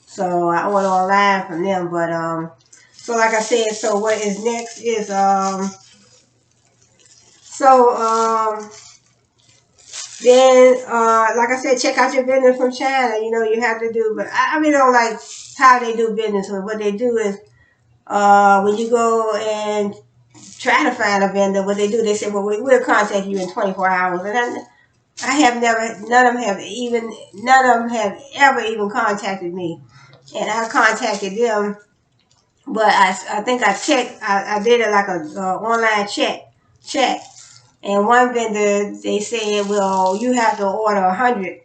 So I ordered online from them. But so like I said, so what is next is so then like I said, check out your business from China. You know, you have to do, but I really don't like how they do business. But what they do is when you go and try to find a vendor, what they do, they say, well, we'll contact you in 24 hours. And I have never, none of them have ever even contacted me. And I contacted them, but I think I checked, I did it like a online check. And one vendor, they said, well, you have to order 100.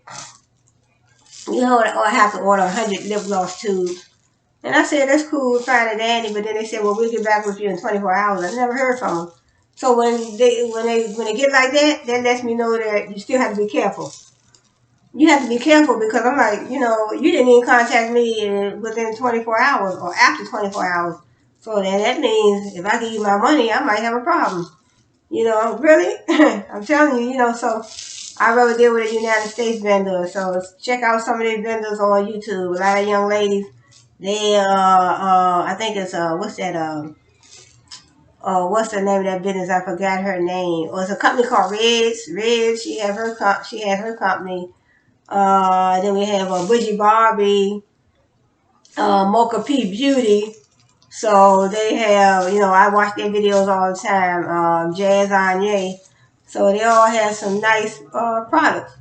You know, or have to order 100 lip gloss tubes. And I said, that's cool, fine and dandy. But then they said, well, we'll get back with you in 24 hours. I never heard from them. So when they get like that, that lets me know that you still have to be careful. You have to be careful because I'm like, you know, you didn't even contact me within 24 hours or after 24 hours. So then that means if I give you my money, I might have a problem. You know, really? I'm telling you, you know, so I'd rather deal with a United States vendor. So check out some of these vendors on YouTube. A lot of young ladies, they, I think it's, what's that, what's the name of that business? I forgot her name. It's a company called Reds. Reds, she has her company. Then we have Bougie Barbie, Mocha P Beauty. So they have, you know, I watch their videos all the time. Jazz Anye. So they all have some nice products,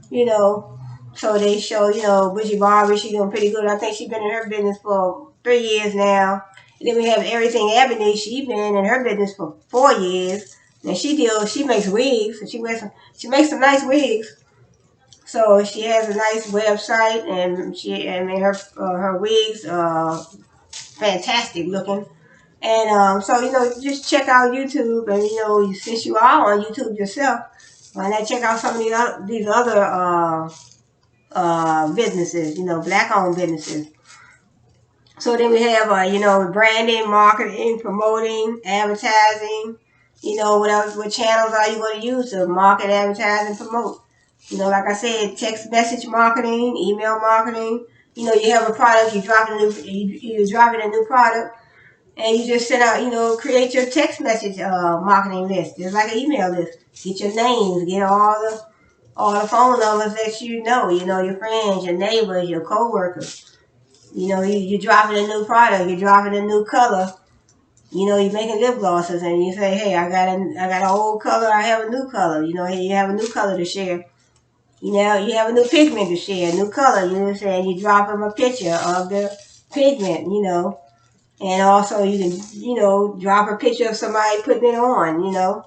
you know. So they show, you know, Bougie Barbie, she's doing pretty good. I think she's been in her business for 3 years now. And then we have Everything Ebony. She's been in her business for 4 years. And she makes wigs. And she makes some nice wigs. So she has a nice website, and her wigs fantastic looking. And so, you know, just check out YouTube, and, you know, since you are on YouTube yourself, why not check out some of these other businesses, you know, black-owned businesses. So then we have, you know, branding, marketing, promoting, advertising. You know, what channels are you going to use to market, advertise, and promote? You know, like I said, text message marketing, email marketing. You know, you have a product, you're dropping a new product, and you just send out, you know, create your text message marketing list, just like an email list. Get your names, get all the phone numbers that you know, your friends, your neighbors, your coworkers. You know, you're dropping a new product, you're dropping a new color. You know, you're making lip glosses, and you say, hey, I got an old color, I have a new color. You know, hey, you have a new color to share. You know, you have a new pigment to share, a new color. You know what I'm saying? You drop them a picture of the pigment, you know. And also you can, you know, drop a picture of somebody putting it on, you know.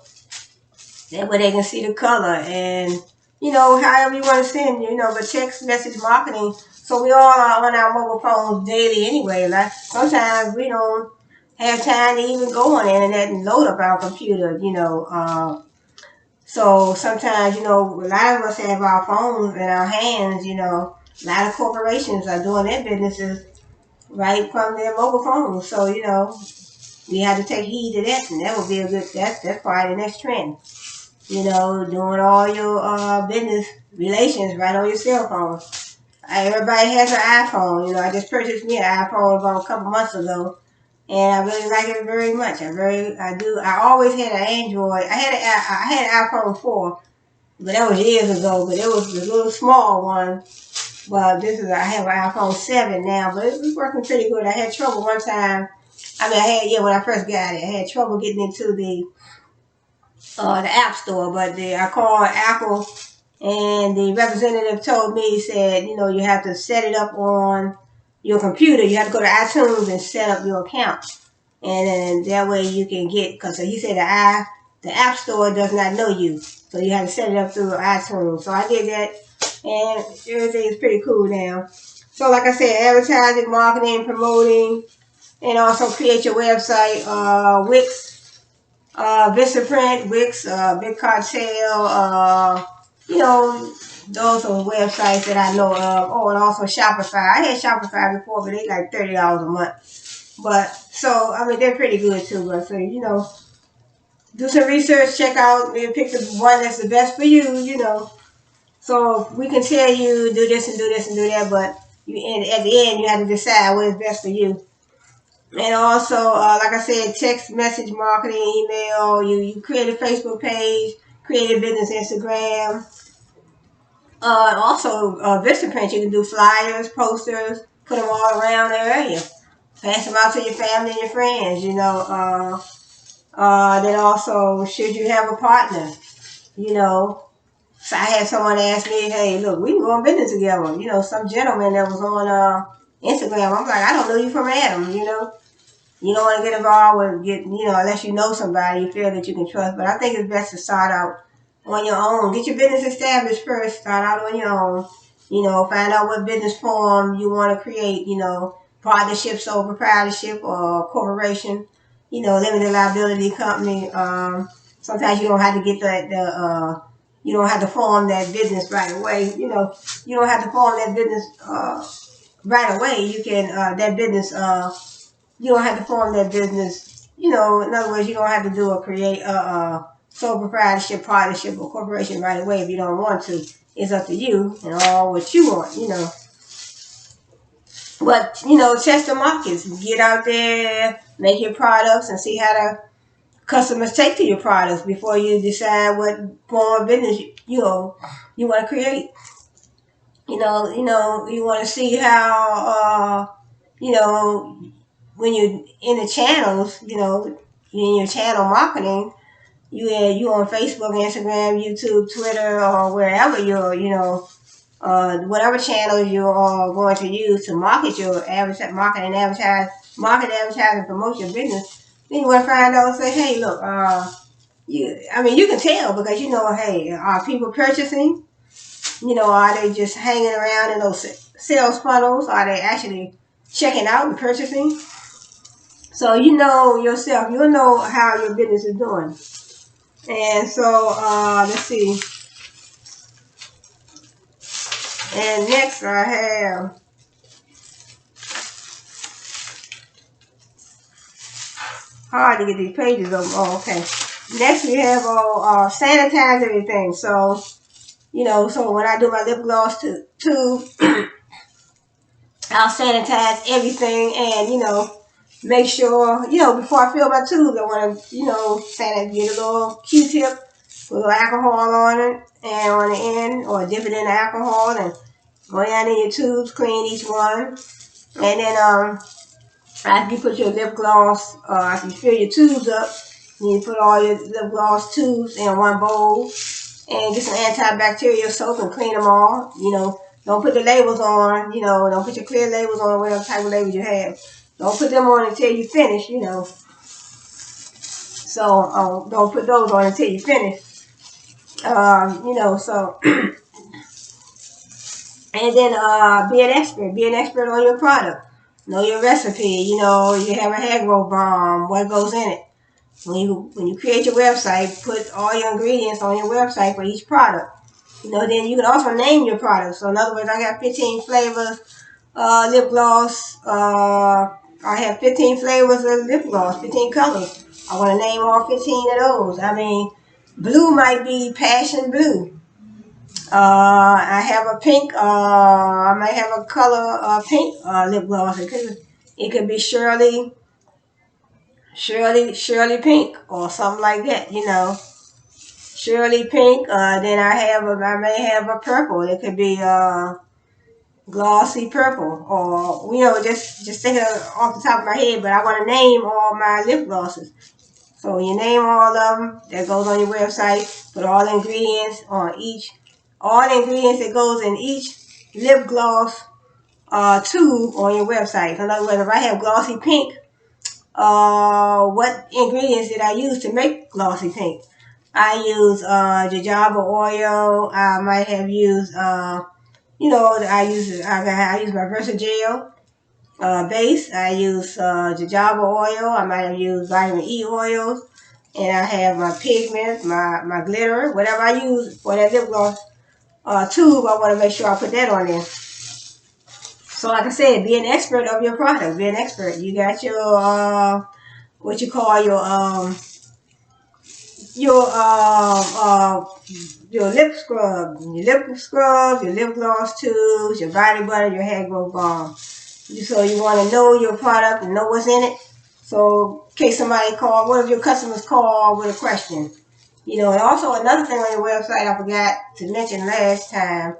That way they can see the color. And, you know, however you want to send, you know, but text message marketing. So we all are on our mobile phones daily anyway. Like sometimes we don't have time to even go on the internet and load up our computer, you know. So sometimes, you know, a lot of us have our phones in our hands, you know. A lot of corporations are doing their businesses right from their mobile phones. So, you know, we have to take heed to that, and that would be that's probably the next trend. You know, doing all your business relations right on your cell phone. Everybody has an iPhone. You know, I just purchased me an iPhone about a couple months ago, and I really like it very much. I do. I always had an Android. I had an iPhone 4, but that was years ago. But it was the little small one. Well, I have an iPhone 7 now, but it was working pretty good. I had trouble one time. When I first got it, I had trouble getting into the App Store, but I called Apple, and the representative told me, he said, you know, you have to set it up on your computer. You have to go to iTunes and set up your account, and then that way you can get, because he said the App Store does not know you, so you have to set it up through iTunes. So I did that, and everything is pretty cool now. So like I said, advertising, marketing, promoting, and also create your website. Wix, Vistaprint, Wix, Big Cartel, you know, those are websites that I know of. Oh, and also Shopify. I had Shopify before, but they like $30 a month. But so I mean, they're pretty good too. But so you know, do some research, check out, and pick the one that's the best for you. You know, so we can tell you do this and do this and do that, but at the end you have to decide what is best for you. And also, like I said, text message marketing, email. You create a Facebook page, create a business Instagram. Also, Vistaprint, you can do flyers, posters, put them all around the area. Pass them out to your family and your friends, you know. Then also, should you have a partner, you know. So I had someone ask me, hey, look, we can go on business together. You know, some gentleman that was on Instagram. I'm like, I don't know you from Adam, you know. You don't want to get involved with unless you know somebody you feel that you can trust. But I think it's best to start out on your own. Get your business established first. Start out on your own. You know, find out what business form you want to create. You know, partnership, sole proprietorship, or corporation. You know, limited liability company. Sometimes you don't have to get you don't have to form that business right away. You know, you don't have to form that business right away. You can that business. You don't have to form that business. You know, in other words, you don't have to create a sole proprietorship, partnership, or corporation right away if you don't want to. It's up to you and all what you want, you know. But, you know, test the markets. Get out there, make your products, and see how the customers take to your products before you decide what form of business you want to create. You want to see how when you're in the channels, in your channel marketing, you on Facebook, Instagram, YouTube, Twitter, or wherever whatever channels you are going to use to market your advertise, and promote your business. Then you want to find out and say, hey, look, you can tell because hey, are people purchasing? Are they just hanging around in those sales funnels? Are they actually checking out and purchasing? So you know yourself, you'll know how your business is doing. And so let's see. And next I have hard to get these pages open. Oh, okay. Next we have sanitize everything. So so when I do my lip gloss tube, I'll sanitize everything and make sure, before I fill my tube, I want to, sanitize, get a little Q-tip, put a little alcohol on it, and on the end, or dip it in the alcohol, and go down in your tubes, clean each one. And then after you put your lip gloss, after you fill your tubes up, you put all your lip gloss tubes in one bowl, and get some antibacterial soap and clean them all. Don't put the labels on, don't put your clear labels on, whatever type of labels you have. Don't put them on until you finish, So don't put those on until you finish. So and then be an expert on your product. Know your recipe. You have a hair growth balm. What goes in it? When you create your website, put all your ingredients on your website for each product. Then you can also name your product. So in other words, I got 15 flavors lip gloss. I have 15 flavors of lip gloss, 15 colors. I want to name all 15 of those. I mean, blue might be passion blue. I have a pink, I might have a color pink lip gloss. It could be Shirley Pink or something like that, you know. Shirley Pink. Then I may have a purple. It could be glossy purple, or you know, just thinking off the top of my head. But I want to name all my lip glosses. So you name all of them. That goes on your website. Put all the ingredients on all the ingredients that goes in each lip gloss tube on your website. In other words, if I have glossy pink, what ingredients did I use to make glossy pink? I use jojoba oil. I might have used, you know, I use my Versagel base. I use jojoba oil. I might have used vitamin E oils. And I have my pigment, my glitter, whatever I use for that lip gloss tube. I want to make sure I put that on there. So like I said, be an expert of your product. Be an expert. You got your what you call your lip scrub, your lip gloss tubes, your body butter, your hair growth balm. So you want to know your product and know what's in it. So in case somebody call, what if your customers call with a question? You know, and also another thing on your website I forgot to mention last time,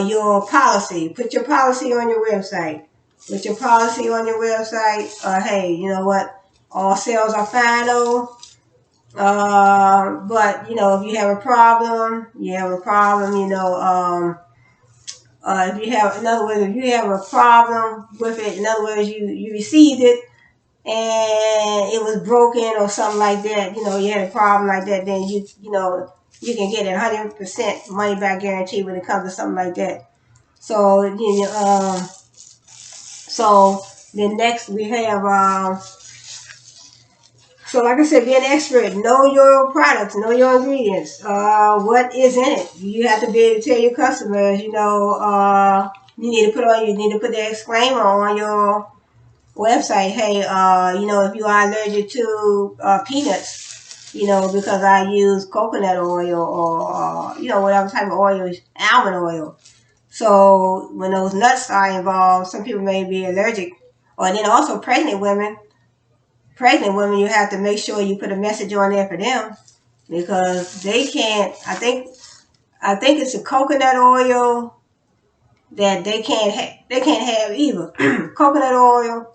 your policy. Put your policy on your website. Put your policy on your website. Hey, you know what? All sales are final. But you know, if you have a problem, you have a problem. You know, if you have, in other words, if you have a problem with it, in other words, you received it and it was broken or something like that. You know, you had a problem like that, then you know, you can get a 100% money back guarantee when it comes to something like that. So you know, so then next we have so like I said, be an expert. Know your products. Know your ingredients. What is in it? You have to be able to tell your customers. You know, you need to put the exclaimer on your website. Hey, you know, if you are allergic to peanuts, you know, because I use coconut oil or you know, whatever type of oil, almond oil. So when those nuts are involved, some people may be allergic. Or then also pregnant women, you have to make sure you put a message on there for them because they can't. I think it's a coconut oil that they can't have either. Coconut oil,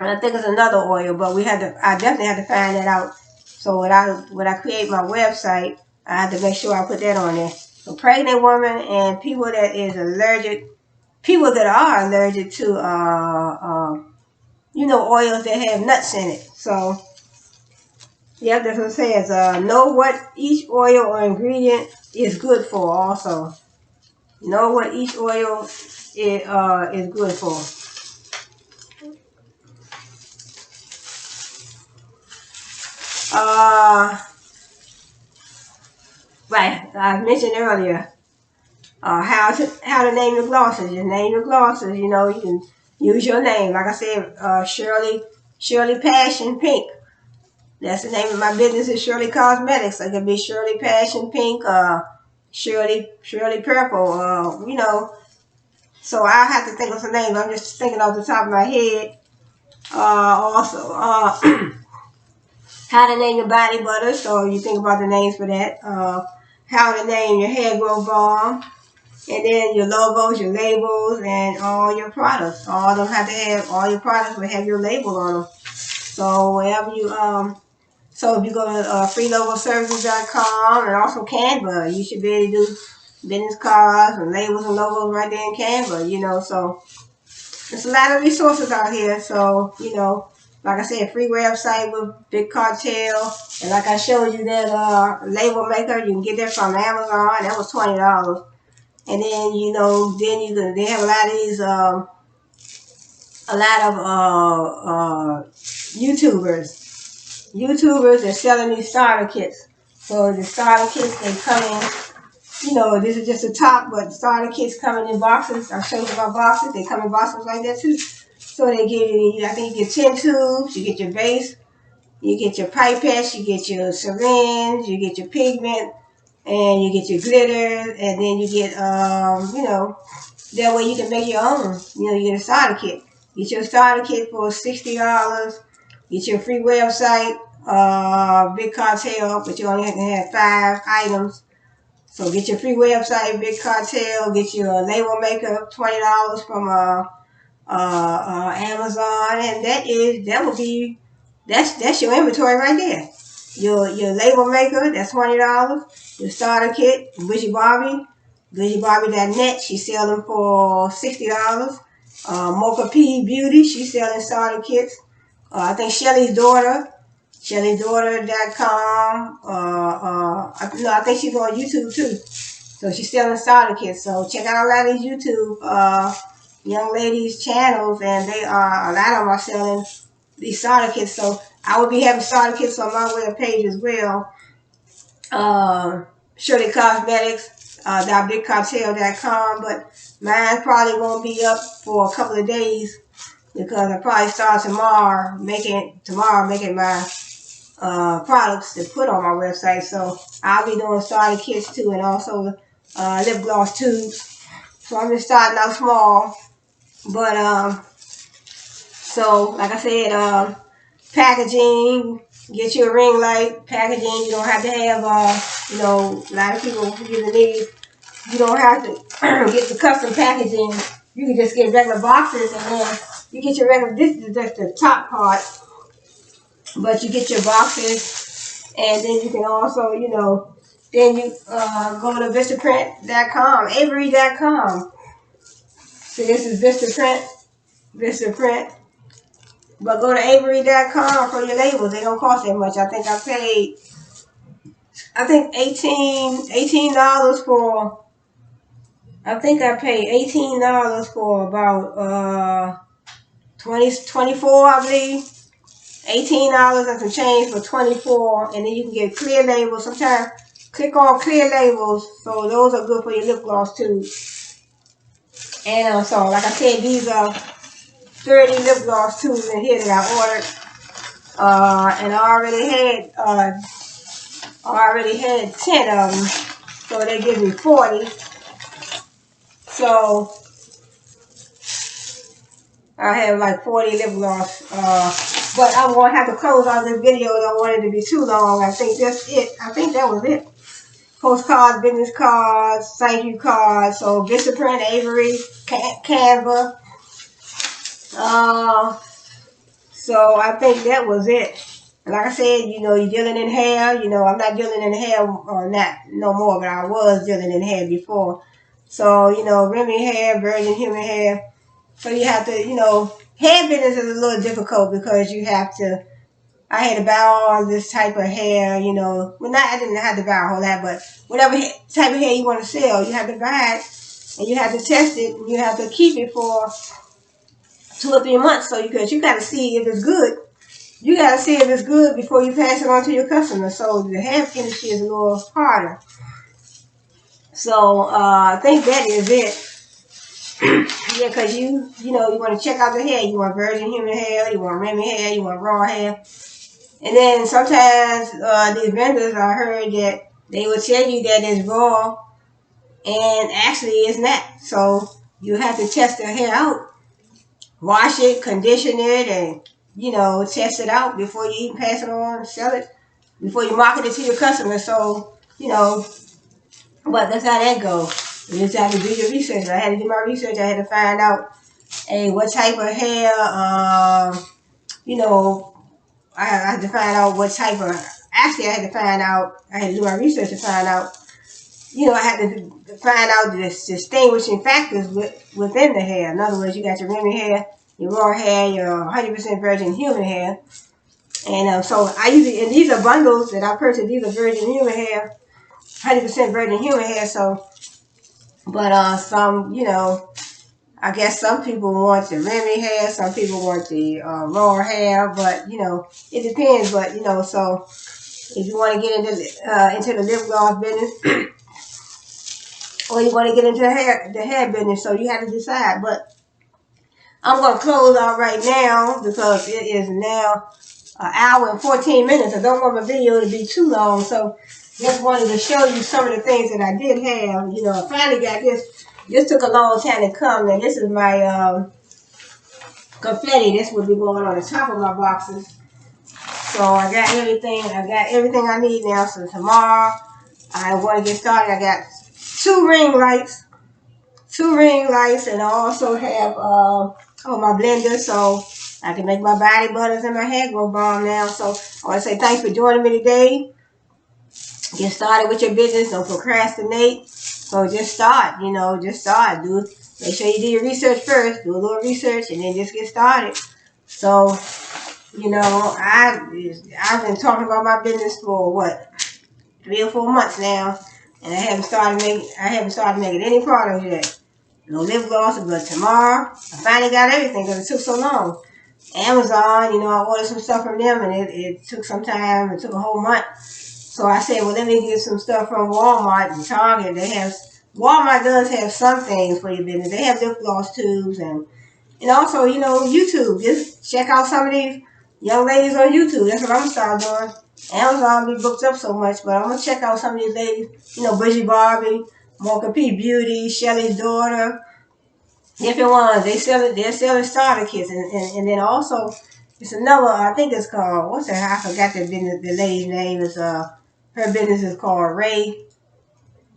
and I think it's another oil, but I definitely have to find that out. So when I create my website, I have to make sure I put that on there. So pregnant women and people that are allergic to you know, oils that have nuts in it. So yeah, that's what it says. Know what each oil or ingredient is good for. Also, know what each oil is good for. Right, I mentioned earlier how to name your glosses. Just name your glosses. You know, you can use your name. Like I said, Shirley Passion Pink. That's the name of my business. Is Shirley Cosmetics. It could be Shirley Passion Pink, Shirley Purple. You know. So I have to think of some names. I'm just thinking off the top of my head. Also, how to name your body butter. So you think about the names for that. How to name your hair growth balm. And then your logos, your labels, and all your products. All of them have to have, all your products will have your label on them. So wherever you, so if you go to freelogoservices.com and also Canva, you should be able to do business cards and labels and logos right there in Canva, you know. So there's a lot of resources out here. So, you know, like I said, free website with Big Cartel. And like I showed you that label maker, you can get that from Amazon. That was $20. And then, you know, they have a lot of these, YouTubers are selling these starter kits. So the starter kits, they come in, you know, this is just the top, but the starter kits come in boxes. I'll show you about boxes. They come in boxes like that too. So they give you, I think you get 10 tubes, you get your base, you get your pipettes, you get your syringe, you get your pigment, and you get your glitter, and then you get, that way you can make your own. You get a starter kit. Get your starter kit for $60. Get your free website, Big Cartel, but you only have to have 5 items. So get your free website, Big Cartel. Get your label maker, $20 from Amazon, and that's your inventory right there. Your label maker, that's $20. Your starter kit, BushyBarbie.net, she's selling for $60. Mocha P Beauty, she's selling starter kits. I think Shelly'sDaughter.com. I think she's on YouTube too. So she's selling starter kits. So check out a lot of these YouTube young ladies' channels, and a lot of them are selling these starter kits. So I will be having starter kits on my webpage as well. Shirley Cosmetics, .bigcartel.com, but mine probably won't be up for a couple of days because I probably start tomorrow making my products to put on my website. So I'll be doing starter kits too, and also lip gloss tubes. So I'm just starting out small, but so like I said, packaging. Get you a ring light. Packaging. You don't have to have a lot of people using these. You don't have to get the custom packaging. You can just get regular boxes, and then you get your regular. This is just the top part, but you get your boxes, and then you can also, then you go to Vistaprint.com, Avery.com. So this is Vistaprint. But go to Avery.com for your labels. They don't cost that much. I think I paid, $18 for. I think I paid $18 for about 24, I believe. $18 and some change for 24, and then you can get clear labels. Sometimes click on clear labels, so those are good for your lip gloss too. And so, like I said, these are 30 lip gloss tubes in here that I ordered, and I already had 10 of them, so they give me 40. So I have like 40 lip gloss, but I'm going to have to close out this video. I don't want it to be too long. I think that's it. I think that was it. Postcards, business cards, thank you cards. So Vistaprint, Avery, Canva. So I think that was it. Like I said, you're dealing in hair. I'm not dealing in hair not no more, but I was dealing in hair before. So, Remy hair, virgin human hair. So you have to, hair business is a little difficult because you have to, I had to buy all this type of hair, well, I didn't have to buy a whole lot, but whatever type of hair you want to sell, you have to buy it, and you have to test it, and you have to keep it for 2 or 3 months, because you got to see if it's good. You got to see if it's good before you pass it on to your customers. So the hair industry is a little harder. So I think that is it. Yeah, because you want to check out the hair. You want virgin human hair, you want Remy hair, you want raw hair. And then sometimes these vendors, I heard that they will tell you that it's raw, and actually it's not. So you have to test the hair out, wash it, condition it, and test it out before you even pass it on, sell it, before you market it to your customers. So but that's how that goes. You just have to do your research. I had to do my research. I had to find out, what type of hair, I had to find out what type of, actually I had to do my research to find out, I had to find out the distinguishing factors within the hair. In other words, you got your Remy hair, your raw hair, your 100% virgin human hair. And so I usually, and these are bundles that I purchased, these are virgin human hair, 100% virgin human hair. So, but some, I guess some people want the Remy hair, some people want the raw hair, but it depends. But so if you want to get into the lip gloss business, or you want to get into the hair business, so you have to decide. But I'm going to close out right now because it is now an hour and 14 minutes. I don't want my video to be too long, so just wanted to show you some of the things that I did have. You know, I finally got this. This took a long time to come, and this is my confetti. This will be going on the top of my boxes. So I got everything. I got everything I need now. So tomorrow I want to get started. I got two ring lights, and I also have my blender, so I can make my body butters and my hair grow bomb now. So I want to say thanks for joining me today. Get started with your business. Don't procrastinate. So just start. You know, just start. Make sure you do your research first. Do a little research, and then just get started. So you know, I've been talking about my business for what, 3 or 4 months now, and I haven't started making any products yet. No lip gloss, but tomorrow I finally got everything because it took so long. Amazon, you know, I ordered some stuff from them, and it took some time. It took a whole month. So I said, well, let me get some stuff from Walmart and Target. Walmart does have some things for your business. They have lip gloss tubes, and also, you know, YouTube. Just check out some of these young ladies on YouTube. That's what I'm going to start doing. Amazon be booked up so much, but I'm going to check out some of these ladies. You know, Bridget Barbie, Mocha P Beauty, Shelly's daughter, different ones. They're selling starter kits. And then also, it's another, I think it's called, what's that? I forgot the lady's name. Her business is called Ray,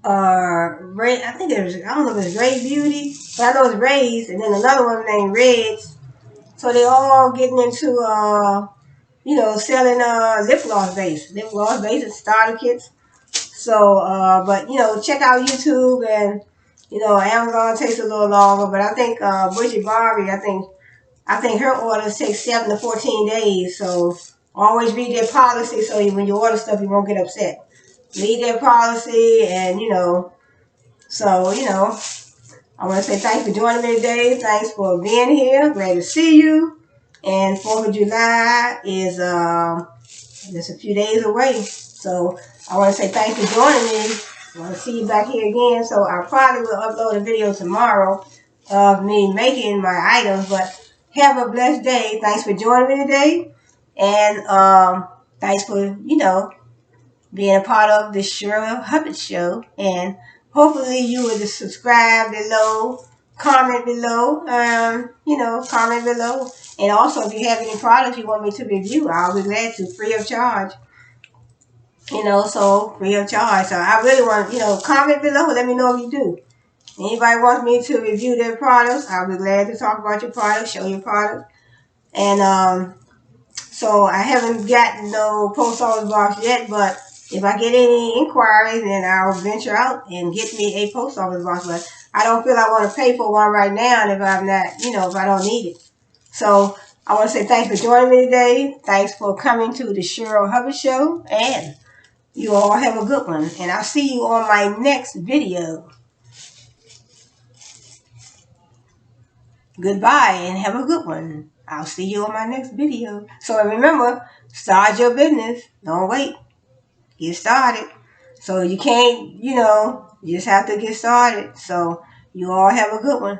I think I don't know if it's Ray Beauty, but I know it's Ray's, and then another one named Reds. So they all getting into, you know, selling lip gloss base and starter kits. So, but you know, check out YouTube, and you know, Amazon takes a little longer, but I think Bridget Barbie, I think her orders take 7 to 14 days. So always read their policy, so when you order stuff, you won't get upset. Read their policy, and you know, so you know, I want to say thanks for joining me today. Thanks for being here. Glad to see you. And 4th of July is just a few days away. So I want to say thanks for joining me. I want to see you back here again. So I probably will upload a video tomorrow of me making my items. But have a blessed day. Thanks for joining me today. And thanks for, you know, being a part of the Cheryl Hubbard Show. And hopefully you will just subscribe below, comment below, you know, comment below. And also, if you have any products you want me to review, I'll be glad to, free of charge. You know, so free of charge. So I really want, you know, comment below. Let me know if you do. Anybody wants me to review their products, I'll be glad to talk about your products, show your products. And so I haven't gotten no post office box yet, but if I get any inquiries, then I'll venture out and get me a post office box. But I don't feel I want to pay for one right now if I'm not, you know, if I don't need it. So I want to say thanks for joining me today. Thanks for coming to the Cheryl Hubbard Show. And you all have a good one. And I'll see you on my next video. Goodbye and have a good one. I'll see you on my next video. So remember, start your business. Don't wait. Get started. So you can't, you know, you just have to get started. So you all have a good one.